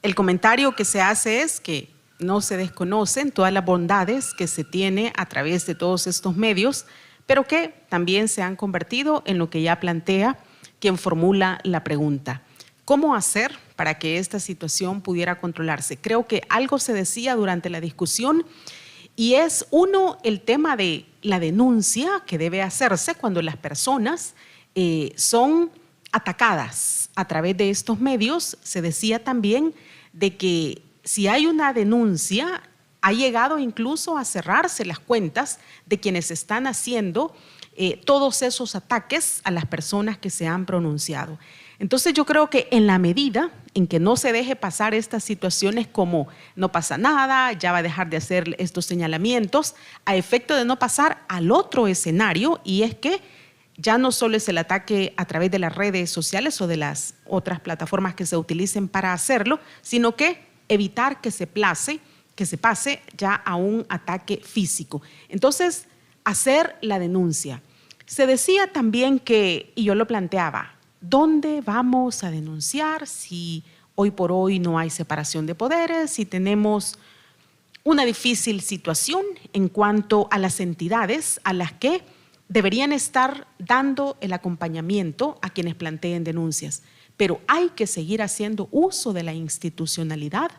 el comentario que se hace es que no se desconocen todas las bondades que se tiene a través de todos estos medios, pero que también se han convertido en lo que ya plantea quien formula la pregunta. ¿Cómo hacer para que esta situación pudiera controlarse? Creo que algo se decía durante la discusión y es el tema de la denuncia que debe hacerse cuando las personas son atacadas a través de estos medios. Se decía también de que si hay una denuncia, ha llegado incluso a cerrarse las cuentas de quienes están haciendo todos esos ataques a las personas que se han pronunciado. Entonces yo creo que en la medida en que no se deje pasar estas situaciones como no pasa nada, ya va a dejar de hacer estos señalamientos, a efecto de no pasar al otro escenario, y es que ya no solo es el ataque a través de las redes sociales o de las otras plataformas que se utilicen para hacerlo, sino que evitar que se pase ya a un ataque físico. Entonces, hacer la denuncia. Se decía también que, y yo lo planteaba, ¿dónde vamos a denunciar si hoy por hoy no hay separación de poderes, si tenemos una difícil situación en cuanto a las entidades a las que deberían estar dando el acompañamiento a quienes planteen denuncias? Pero hay que seguir haciendo uso de la institucionalidad,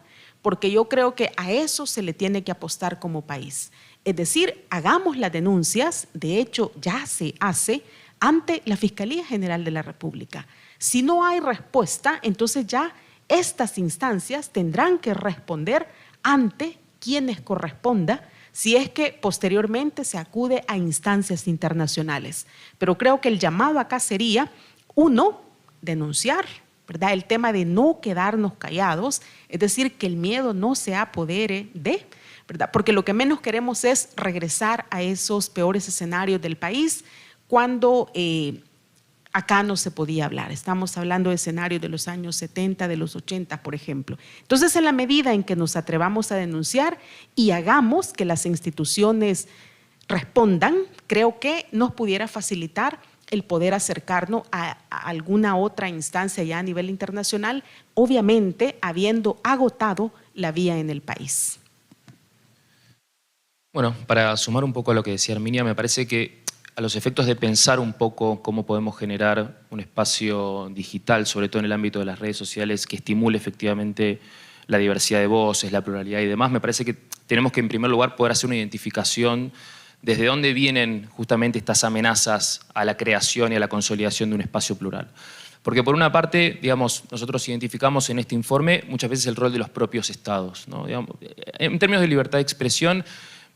porque yo creo que a eso se le tiene que apostar como país. Es decir, hagamos las denuncias, de hecho ya se hace ante la Fiscalía General de la República. Si no hay respuesta, entonces ya estas instancias tendrán que responder ante quienes corresponda, si es que posteriormente se acude a instancias internacionales. Pero creo que el llamado acá sería, uno, denunciar, ¿verdad? El tema de no quedarnos callados, es decir, que el miedo no se apodere de, ¿verdad? Porque lo que menos queremos es regresar a esos peores escenarios del país cuando acá no se podía hablar. Estamos hablando de escenarios de los años 70, de los 80, por ejemplo. Entonces, en la medida en que nos atrevamos a denunciar y hagamos que las instituciones respondan, creo que nos pudiera facilitar el poder acercarnos a alguna otra instancia ya a nivel internacional, obviamente habiendo agotado la vía en el país. Bueno, para sumar un poco a lo que decía Herminia, me parece que a los efectos de pensar un poco cómo podemos generar un espacio digital, sobre todo en el ámbito de las redes sociales, que estimule efectivamente la diversidad de voces, la pluralidad y demás, me parece que tenemos que en primer lugar poder hacer una identificación desde dónde vienen justamente estas amenazas a la creación y a la consolidación de un espacio plural. Porque por una parte, digamos, nosotros identificamos en este informe muchas veces el rol de los propios estados, ¿no? Digamos, en términos de libertad de expresión,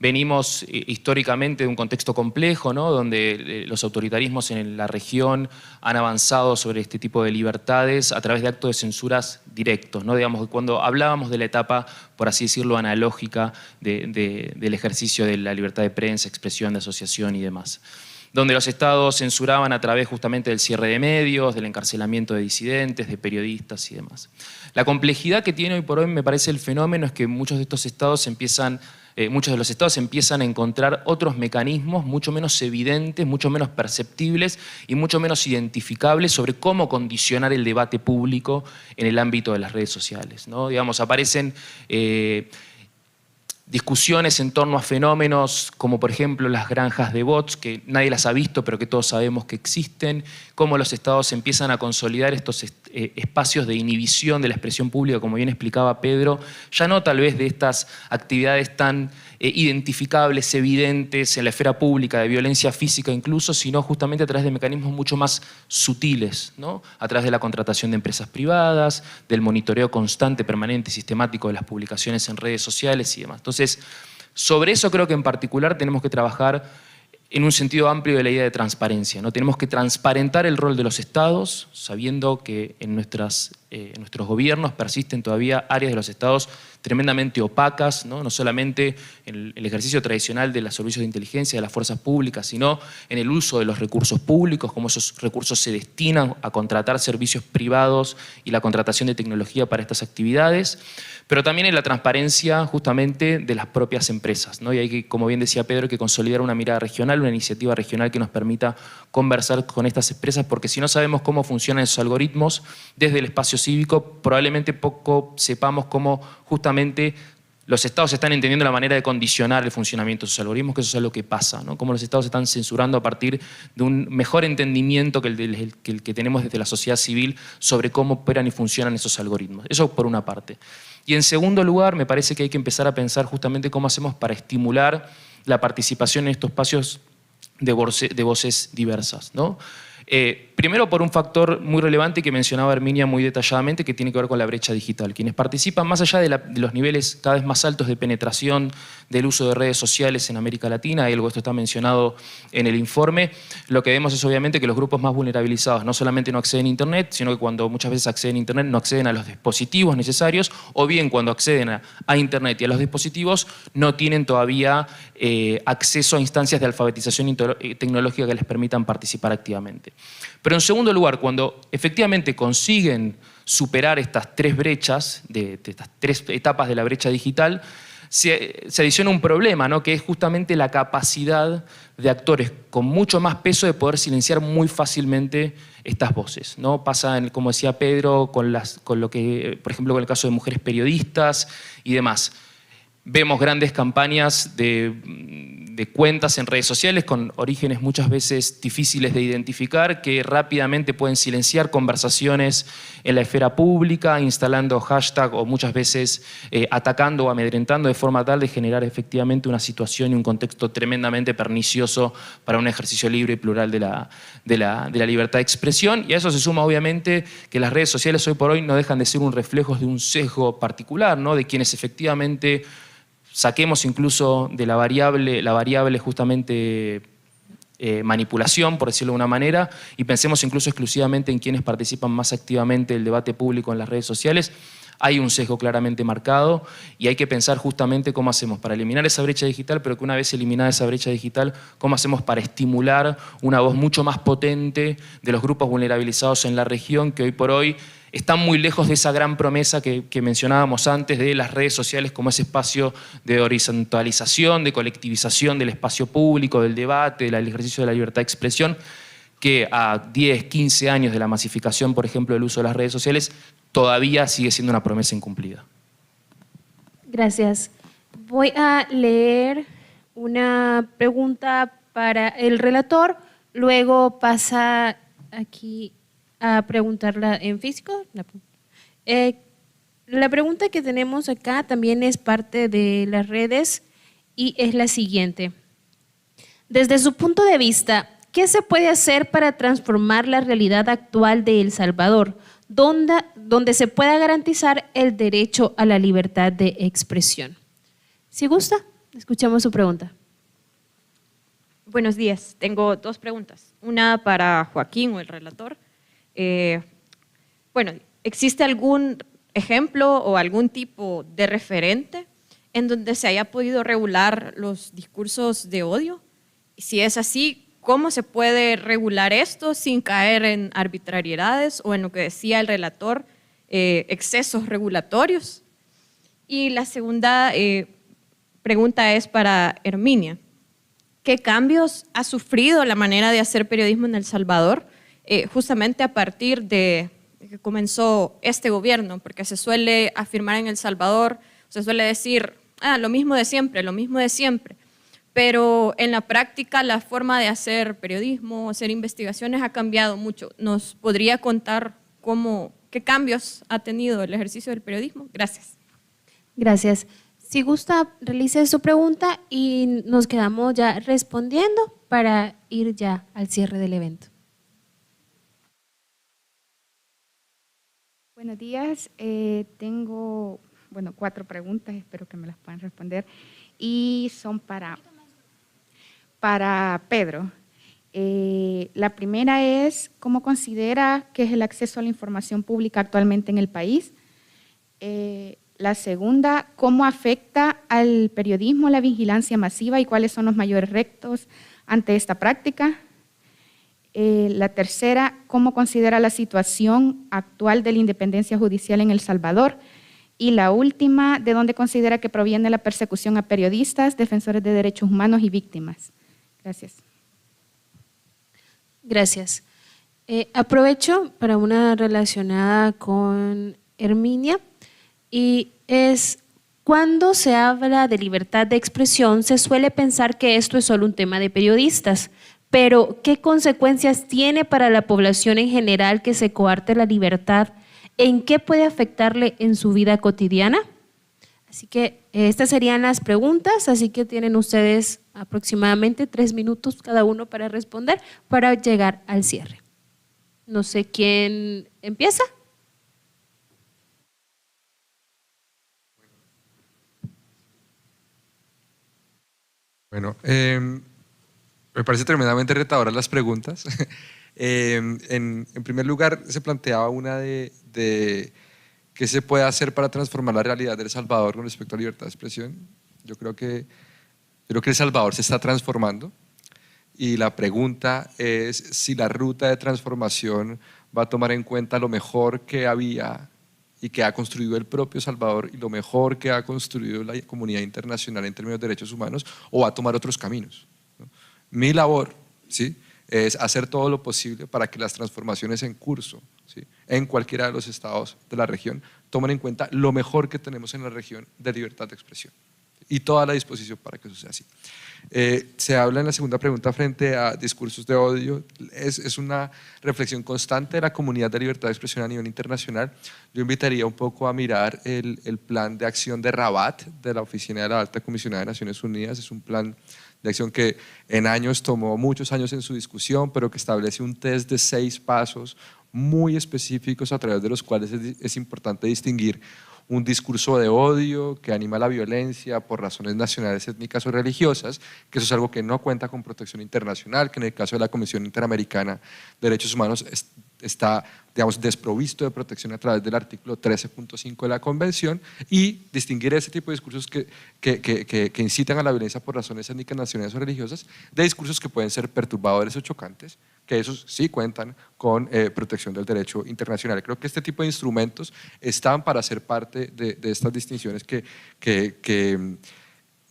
venimos históricamente de un contexto complejo, ¿no? Donde los autoritarismos en la región han avanzado sobre este tipo de libertades a través de actos de censuras directos, ¿no? Digamos, cuando hablábamos de la etapa, por así decirlo, analógica del ejercicio de la libertad de prensa, expresión, de asociación y demás, donde los estados censuraban a través justamente del cierre de medios, del encarcelamiento de disidentes, de periodistas y demás. La complejidad que tiene hoy por hoy, me parece, el fenómeno es que muchos de los estados empiezan a encontrar otros mecanismos mucho menos evidentes, mucho menos perceptibles y mucho menos identificables sobre cómo condicionar el debate público en el ámbito de las redes sociales, ¿no? Digamos, aparecen discusiones en torno a fenómenos como por ejemplo las granjas de bots, que nadie las ha visto pero que todos sabemos que existen, cómo los estados empiezan a consolidar estos espacios de inhibición de la expresión pública, como bien explicaba Pedro, ya no tal vez de estas actividades tan identificables, evidentes en la esfera pública, de violencia física incluso, sino justamente a través de mecanismos mucho más sutiles, ¿no? A través de la contratación de empresas privadas, del monitoreo constante, permanente y sistemático de las publicaciones en redes sociales y demás. Entonces, sobre eso creo que en particular tenemos que trabajar en un sentido amplio de la idea de transparencia, ¿no? Tenemos que transparentar el rol de los estados, sabiendo que en nuestros gobiernos persisten todavía áreas de los estados tremendamente opacas, ¿no? No solamente en el ejercicio tradicional de los servicios de inteligencia, de las fuerzas públicas, sino en el uso de los recursos públicos, cómo esos recursos se destinan a contratar servicios privados y la contratación de tecnología para estas actividades, pero también en la transparencia justamente de las propias empresas, ¿no? Y hay que, como bien decía Pedro, que consolidar una mirada regional, una iniciativa regional que nos permita conversar con estas empresas, porque si no sabemos cómo funcionan esos algoritmos desde el espacio cívico, probablemente poco sepamos cómo justamente los estados están entendiendo la manera de condicionar el funcionamiento de esos algoritmos, que eso es algo que pasa, ¿no? Cómo los estados están censurando a partir de un mejor entendimiento que el que tenemos desde la sociedad civil sobre cómo operan y funcionan esos algoritmos. Eso por una parte. Y en segundo lugar, me parece que hay que empezar a pensar justamente cómo hacemos para estimular la participación en estos espacios de voces diversas, ¿no? Primero por un factor muy relevante que mencionaba Herminia muy detalladamente, que tiene que ver con la brecha digital. Quienes participan más allá de los niveles cada vez más altos de penetración del uso de redes sociales en América Latina, y algo de esto está mencionado en el informe, lo que vemos es obviamente que los grupos más vulnerabilizados no solamente no acceden a Internet, sino que cuando muchas veces acceden a Internet no acceden a los dispositivos necesarios, o bien cuando acceden a Internet y a los dispositivos no tienen todavía acceso a instancias de alfabetización tecnológica que les permitan participar activamente. Pero en segundo lugar, cuando efectivamente consiguen superar estas tres brechas, de estas tres etapas de la brecha digital, se adiciona un problema, ¿no? Que es justamente la capacidad de actores con mucho más peso de poder silenciar muy fácilmente estas voces, ¿no? Pasa, como decía Pedro, con lo que, por ejemplo, con el caso de mujeres periodistas y demás. Vemos grandes campañas de cuentas en redes sociales con orígenes muchas veces difíciles de identificar, que rápidamente pueden silenciar conversaciones en la esfera pública, instalando hashtag o muchas veces atacando o amedrentando de forma tal de generar efectivamente una situación y un contexto tremendamente pernicioso para un ejercicio libre y plural de la libertad de expresión. Y a eso se suma obviamente que las redes sociales hoy por hoy no dejan de ser un reflejo de un sesgo particular, ¿no? De quienes efectivamente saquemos incluso de la variable justamente manipulación, por decirlo de una manera, y pensemos incluso exclusivamente en quienes participan más activamente del debate público en las redes sociales. Hay un sesgo claramente marcado y hay que pensar justamente cómo hacemos para eliminar esa brecha digital, pero que una vez eliminada esa brecha digital, cómo hacemos para estimular una voz mucho más potente de los grupos vulnerabilizados en la región, que hoy por hoy están muy lejos de esa gran promesa que mencionábamos antes de las redes sociales como ese espacio de horizontalización, de colectivización del espacio público, del debate, del ejercicio de la libertad de expresión, que a 10, 15 años de la masificación, por ejemplo, del uso de las redes sociales, todavía sigue siendo una promesa incumplida. Gracias. Voy a leer una pregunta para el relator, luego pasa aquí a preguntarla en físico. La pregunta que tenemos acá también es parte de las redes y es la siguiente. Desde su punto de vista, ¿qué se puede hacer para transformar la realidad actual de El Salvador, donde se pueda garantizar el derecho a la libertad de expresión? Si gusta, escuchamos su pregunta. Buenos días. Tengo dos preguntas. Una para Joaquín o el relator. Bueno, ¿existe algún ejemplo o algún tipo de referente en donde se haya podido regular los discursos de odio? Si es así, ¿cómo se puede regular esto sin caer en arbitrariedades o en lo que decía el relator, excesos regulatorios? Y la segunda pregunta es para Herminia. ¿Qué cambios ha sufrido la manera de hacer periodismo en El Salvador justamente a partir de que comenzó este gobierno? Porque se suele afirmar en El Salvador, se suele decir, lo mismo de siempre, lo mismo de siempre. Pero en la práctica la forma de hacer periodismo, hacer investigaciones ha cambiado mucho. ¿Nos podría contar qué cambios ha tenido el ejercicio del periodismo? Gracias. Gracias. Si gusta, realice su pregunta y nos quedamos ya respondiendo para ir ya al cierre del evento. Buenos días. Tengo 4 preguntas, espero que me las puedan responder. Y son para Pedro. La primera es, ¿cómo considera que es el acceso a la información pública actualmente en el país? La segunda, ¿cómo afecta al periodismo la vigilancia masiva y cuáles son los mayores retos ante esta práctica? La tercera, ¿cómo considera la situación actual de la independencia judicial en El Salvador? Y la última, ¿de dónde considera que proviene la persecución a periodistas, defensores de derechos humanos y víctimas? Gracias. Gracias. Aprovecho para una relacionada con Herminia y es, cuando se habla de libertad de expresión se suele pensar que esto es solo un tema de periodistas, pero ¿qué consecuencias tiene para la población en general que se coarte la libertad? ¿En qué puede afectarle en su vida cotidiana? Así que estas serían las preguntas, así que tienen ustedes aproximadamente 3 minutos cada uno para responder para llegar al cierre. No sé quién empieza. Bueno, me parece tremendamente retadoras las preguntas. En primer lugar, se planteaba una de qué se puede hacer para transformar la realidad de El Salvador con respecto a libertad de expresión. Yo creo que El Salvador se está transformando y la pregunta es si la ruta de transformación va a tomar en cuenta lo mejor que había y que ha construido el propio Salvador y lo mejor que ha construido la comunidad internacional en términos de derechos humanos, o va a tomar otros caminos, ¿no? Mi labor, ¿sí?, es hacer todo lo posible para que las transformaciones en curso, ¿sí?, en cualquiera de los estados de la región tomen en cuenta lo mejor que tenemos en la región de libertad de expresión y toda la disposición para que eso sea así. Se habla en la segunda pregunta frente a discursos de odio, es una reflexión constante de la comunidad de libertad de expresión a nivel internacional. Yo invitaría un poco a mirar el plan de acción de Rabat de la Oficina de la Alta Comisionada de Naciones Unidas. Es un plan de acción que en años tomó muchos años en su discusión, pero que establece un test de 6 pasos muy específicos a través de los cuales es importante distinguir un discurso de odio que anima la violencia por razones nacionales, étnicas o religiosas, que eso es algo que no cuenta con protección internacional, que en el caso de la Comisión Interamericana de Derechos Humanos está, digamos, desprovisto de protección a través del artículo 13.5 de la Convención, y distinguir ese tipo de discursos que incitan a la violencia por razones étnicas, nacionales o religiosas, de discursos que pueden ser perturbadores o chocantes, que esos sí cuentan con protección del derecho internacional. Creo que este tipo de instrumentos están para ser parte de estas distinciones que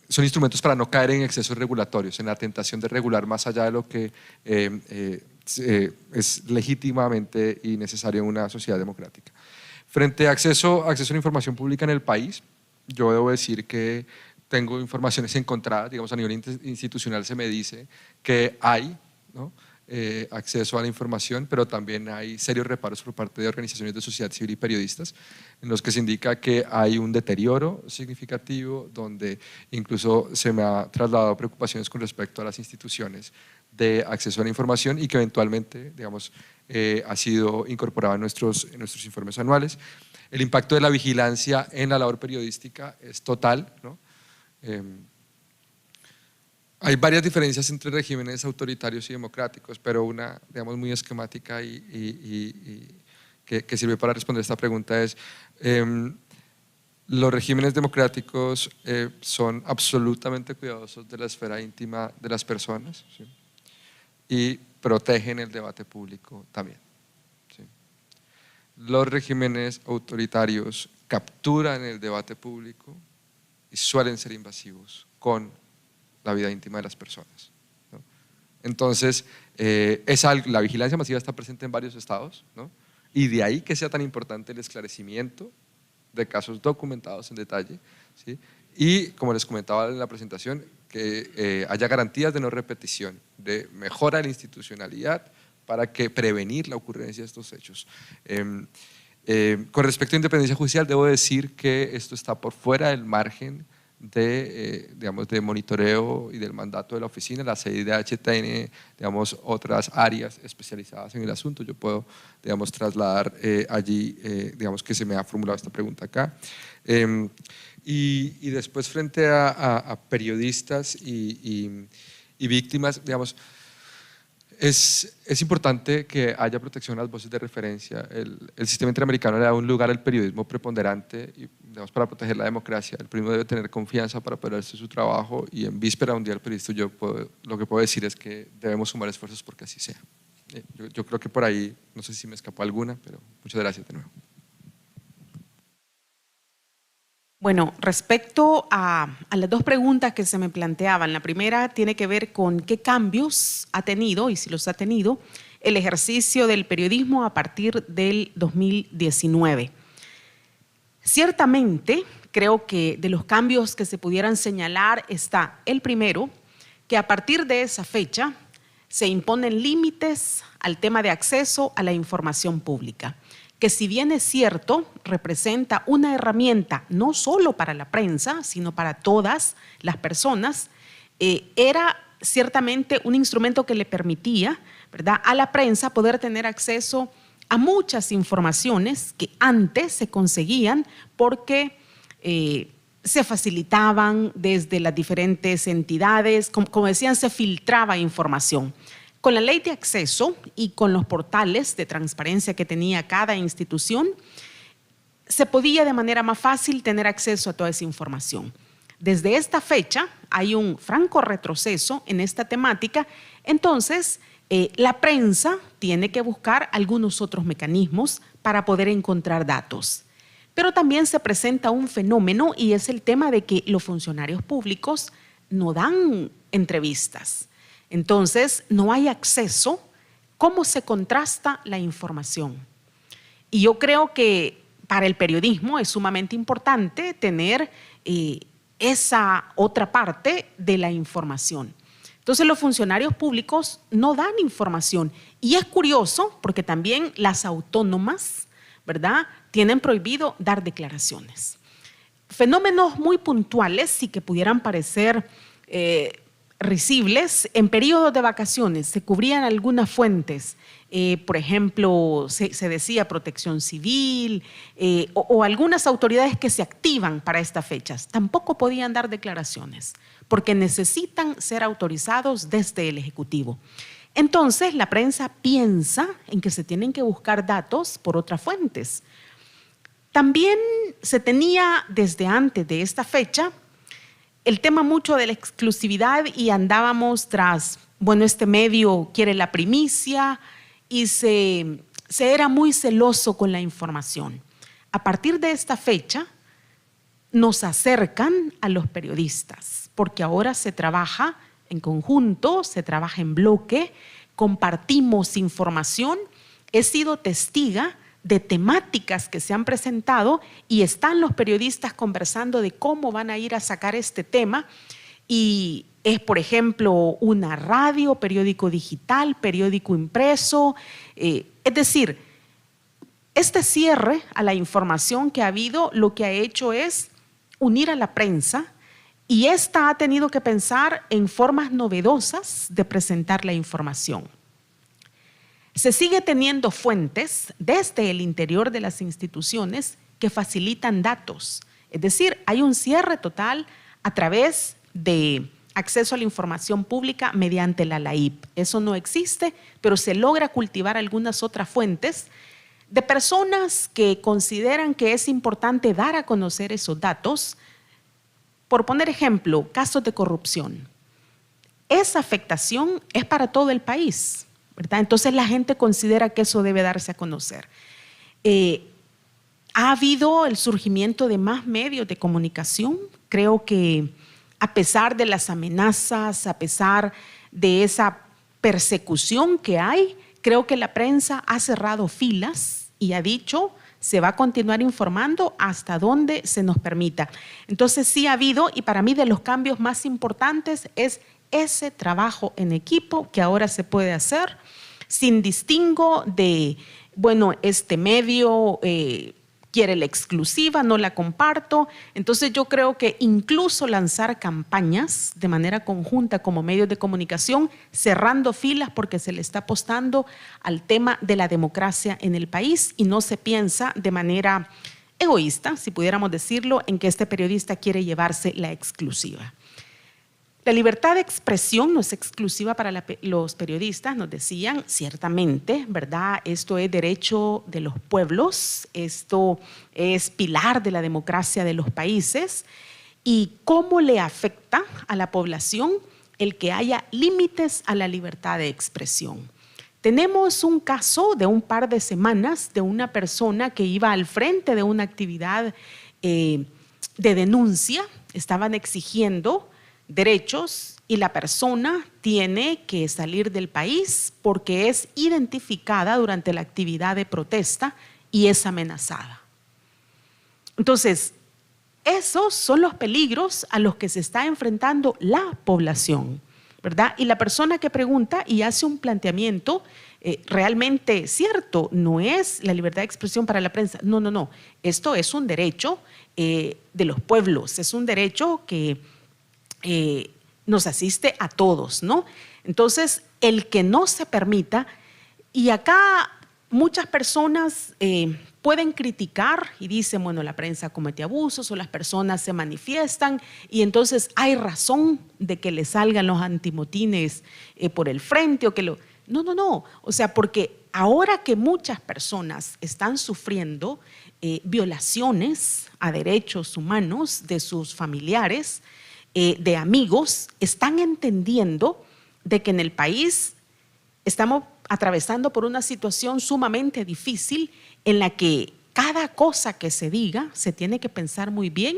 son instrumentos para no caer en excesos regulatorios, en la tentación de regular más allá de lo que es legítimamente y necesario en una sociedad democrática. Frente a acceso a la información pública en el país, yo debo decir que tengo informaciones encontradas, digamos, a nivel institucional se me dice que hay, ¿no?, acceso a la información, pero también hay serios reparos por parte de organizaciones de sociedad civil y periodistas, en los que se indica que hay un deterioro significativo, donde incluso se me ha trasladado preocupaciones con respecto a las instituciones de acceso a la información, y que eventualmente, digamos, ha sido incorporado en nuestros informes anuales. El impacto de la vigilancia en la labor periodística es total, ¿no? Hay varias diferencias entre regímenes autoritarios y democráticos, pero una, digamos, muy esquemática y que sirve para responder esta pregunta es: los regímenes democráticos son absolutamente cuidadosos de la esfera íntima de las personas, ¿sí?, y protegen el debate público también, ¿sí? Los regímenes autoritarios capturan el debate público y suelen ser invasivos con la vida íntima de las personas, ¿no? Entonces, la vigilancia masiva está presente en varios estados, ¿no?, y de ahí que sea tan importante el esclarecimiento de casos documentados en detalle, ¿sí?, Y como les comentaba en la presentación, que haya garantías de no repetición, de mejora de la institucionalidad para que prevenir la ocurrencia de estos hechos. Con respecto a independencia judicial, debo decir que esto está por fuera del margen de monitoreo y del mandato de la oficina. La CIDH tiene, digamos, otras áreas especializadas en el asunto. Yo puedo, digamos, trasladar allí, digamos, que se me ha formulado esta pregunta acá. Y después, frente a periodistas y víctimas, digamos, es importante que haya protección a las voces de referencia. El sistema interamericano le da un lugar al periodismo preponderante y, digamos, para proteger la democracia. El periodismo debe tener confianza para poder hacer su trabajo, y en víspera de un día del periodista lo que puedo decir es que debemos sumar esfuerzos porque así sea. Yo creo que por ahí, no sé si me escapó alguna, pero muchas gracias de nuevo. Bueno, respecto a las dos preguntas que se me planteaban, la primera tiene que ver con qué cambios ha tenido, y si los ha tenido, el ejercicio del periodismo a partir del 2019. Ciertamente, creo que de los cambios que se pudieran señalar está el primero, que a partir de esa fecha se imponen límites al tema de acceso a la información pública, que si bien es cierto, representa una herramienta no solo para la prensa, sino para todas las personas, era ciertamente un instrumento que le permitía, ¿verdad?, a la prensa poder tener acceso a muchas informaciones que antes se conseguían porque se facilitaban desde las diferentes entidades, como decían, se filtraba información. Con la ley de acceso y con los portales de transparencia que tenía cada institución, se podía de manera más fácil tener acceso a toda esa información. Desde esta fecha hay un franco retroceso en esta temática, entonces la prensa tiene que buscar algunos otros mecanismos para poder encontrar datos. Pero también se presenta un fenómeno, y es el tema de que los funcionarios públicos no dan entrevistas. Entonces, no hay acceso. ¿Cómo se contrasta la información? Y yo creo que para el periodismo es sumamente importante tener esa otra parte de la información. Entonces, los funcionarios públicos no dan información. Y es curioso porque también las autónomas, ¿verdad?, tienen prohibido dar declaraciones. Fenómenos muy puntuales y que pudieran parecer risibles, en periodos de vacaciones se cubrían algunas fuentes, por ejemplo, se decía Protección Civil o algunas autoridades que se activan para estas fechas, tampoco podían dar declaraciones porque necesitan ser autorizados desde el Ejecutivo. Entonces, la prensa piensa en que se tienen que buscar datos por otras fuentes. También se tenía desde antes de esta fecha el tema mucho de la exclusividad y andábamos tras, bueno, este medio quiere la primicia y se era muy celoso con la información. A partir de esta fecha nos acercan a los periodistas porque ahora se trabaja en conjunto, se trabaja en bloque, compartimos información. He sido testiga de temáticas que se han presentado y están los periodistas conversando de cómo van a ir a sacar este tema, y es, por ejemplo, una radio, periódico digital, periódico impreso, es decir, este cierre a la información que ha habido lo que ha hecho es unir a la prensa, y esta ha tenido que pensar en formas novedosas de presentar la información. Se sigue teniendo fuentes desde el interior de las instituciones que facilitan datos. Es decir, hay un cierre total a través de acceso a la información pública mediante la LAIP. Eso no existe, pero se logra cultivar algunas otras fuentes de personas que consideran que es importante dar a conocer esos datos. Por poner ejemplo, casos de corrupción. Esa afectación es para todo el país, ¿verdad? Entonces la gente considera que eso debe darse a conocer. Ha habido el surgimiento de más medios de comunicación. Creo que a pesar de las amenazas, a pesar de esa persecución que hay, creo que la prensa ha cerrado filas y ha dicho, se va a continuar informando hasta donde se nos permita. Entonces sí ha habido, y para mí de los cambios más importantes es ese trabajo en equipo que ahora se puede hacer sin distingo de, bueno, este medio quiere la exclusiva, no la comparto. Entonces yo creo que incluso lanzar campañas de manera conjunta como medios de comunicación, cerrando filas porque se le está apostando al tema de la democracia en el país y no se piensa de manera egoísta, si pudiéramos decirlo, en que este periodista quiere llevarse la exclusiva. La libertad de expresión no es exclusiva para los periodistas, nos decían, ciertamente, ¿verdad? Esto es derecho de los pueblos, esto es pilar de la democracia de los países. ¿Y cómo le afecta a la población el que haya límites a la libertad de expresión? Tenemos un caso de un par de semanas de una persona que iba al frente de una actividad de denuncia, estaban exigiendo derechos y la persona tiene que salir del país porque es identificada durante la actividad de protesta y es amenazada. Entonces, esos son los peligros a los que se está enfrentando la población, ¿verdad? Y la persona que pregunta y hace un planteamiento realmente cierto, no es la libertad de expresión para la prensa, no, esto es un derecho de los pueblos, es un derecho que nos asiste a todos, ¿no? Entonces, el que no se permita, y acá muchas personas pueden criticar y dicen, bueno, la prensa comete abusos o las personas se manifiestan y entonces hay razón de que le salgan los antimotines por el frente o que lo… No, o sea, porque ahora que muchas personas están sufriendo violaciones a derechos humanos de sus familiares, de amigos, están entendiendo de que en el país estamos atravesando por una situación sumamente difícil en la que cada cosa que se diga se tiene que pensar muy bien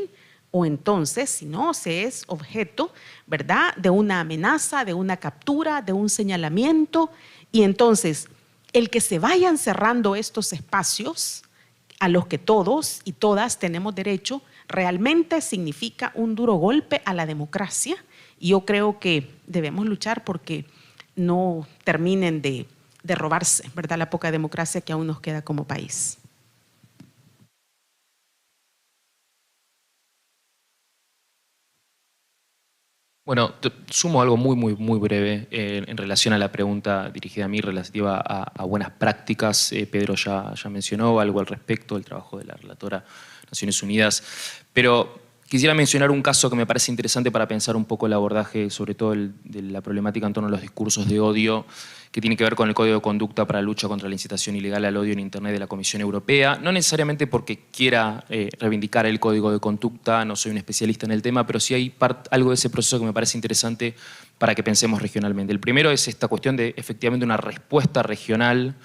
o entonces, si no, se es objeto, ¿verdad?, de una amenaza, de una captura, de un señalamiento. Y entonces, el que se vayan cerrando estos espacios a los que todos y todas tenemos derecho, realmente significa un duro golpe a la democracia y yo creo que debemos luchar porque no terminen de robarse, ¿verdad?, la poca democracia que aún nos queda como país. Bueno, sumo algo muy breve en relación a la pregunta dirigida a mí relativa a buenas prácticas. Pedro ya mencionó algo al respecto del trabajo de la relatora de Naciones Unidas, pero quisiera mencionar un caso que me parece interesante para pensar un poco el abordaje, sobre todo de la problemática en torno a los discursos de odio, que tiene que ver con el Código de Conducta para la lucha contra la incitación ilegal al odio en Internet de la Comisión Europea. No necesariamente porque quiera reivindicar el Código de Conducta, no soy un especialista en el tema, pero sí hay algo de ese proceso que me parece interesante para que pensemos regionalmente. El primero es esta cuestión de efectivamente una respuesta regional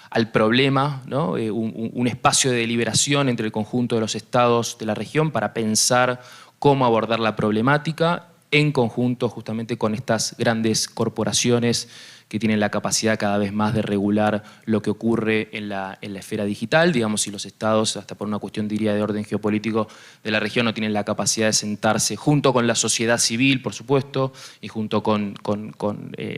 al problema, ¿no? Un espacio de deliberación entre el conjunto de los estados de la región para pensar cómo abordar la problemática en conjunto justamente con estas grandes corporaciones que tienen la capacidad cada vez más de regular lo que ocurre en la esfera digital. Digamos, si los estados, hasta por una cuestión diría de orden geopolítico de la región, no tienen la capacidad de sentarse junto con la sociedad civil, por supuesto, y junto con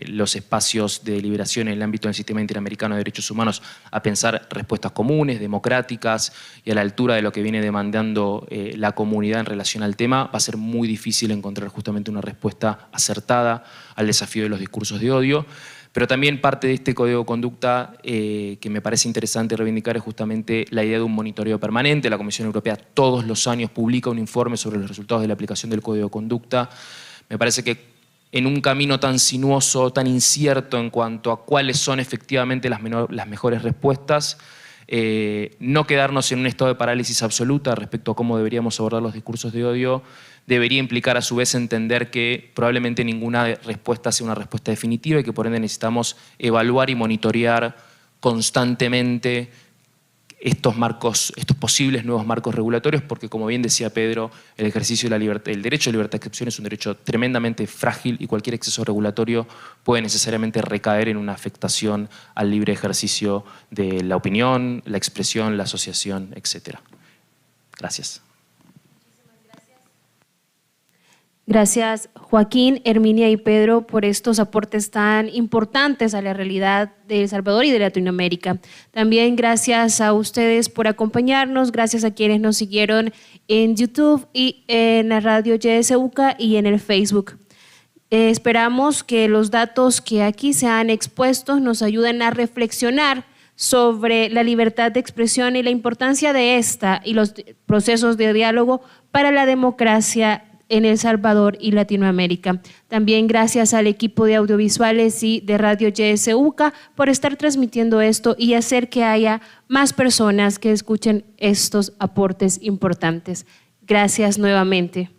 los espacios de deliberación en el ámbito del Sistema Interamericano de Derechos Humanos a pensar respuestas comunes, democráticas y a la altura de lo que viene demandando la comunidad en relación al tema, va a ser muy difícil encontrar justamente una respuesta acertada al desafío de los discursos de odio. Pero también parte de este código de conducta que me parece interesante reivindicar es justamente la idea de un monitoreo permanente. La Comisión Europea todos los años publica un informe sobre los resultados de la aplicación del código de conducta. Me parece que en un camino tan sinuoso, tan incierto en cuanto a cuáles son efectivamente las mejores respuestas, no quedarnos en un estado de parálisis absoluta respecto a cómo deberíamos abordar los discursos de odio, debería implicar a su vez entender que probablemente ninguna respuesta sea una respuesta definitiva y que por ende necesitamos evaluar y monitorear constantemente estos posibles nuevos marcos regulatorios, porque como bien decía Pedro, el ejercicio de la libertad, el derecho a libertad de expresión es un derecho tremendamente frágil y cualquier exceso regulatorio puede necesariamente recaer en una afectación al libre ejercicio de la opinión, la expresión, la asociación, etc. Gracias. Gracias, Joaquín, Herminia y Pedro, por estos aportes tan importantes a la realidad de El Salvador y de Latinoamérica. También gracias a ustedes por acompañarnos, gracias a quienes nos siguieron en YouTube y en la radio YSUCA y en el Facebook. Esperamos que los datos que aquí se han expuesto nos ayuden a reflexionar sobre la libertad de expresión y la importancia de esta y los procesos de diálogo para la democracia en El Salvador y Latinoamérica. También gracias al equipo de audiovisuales y de Radio YSUCA por estar transmitiendo esto y hacer que haya más personas que escuchen estos aportes importantes. Gracias nuevamente.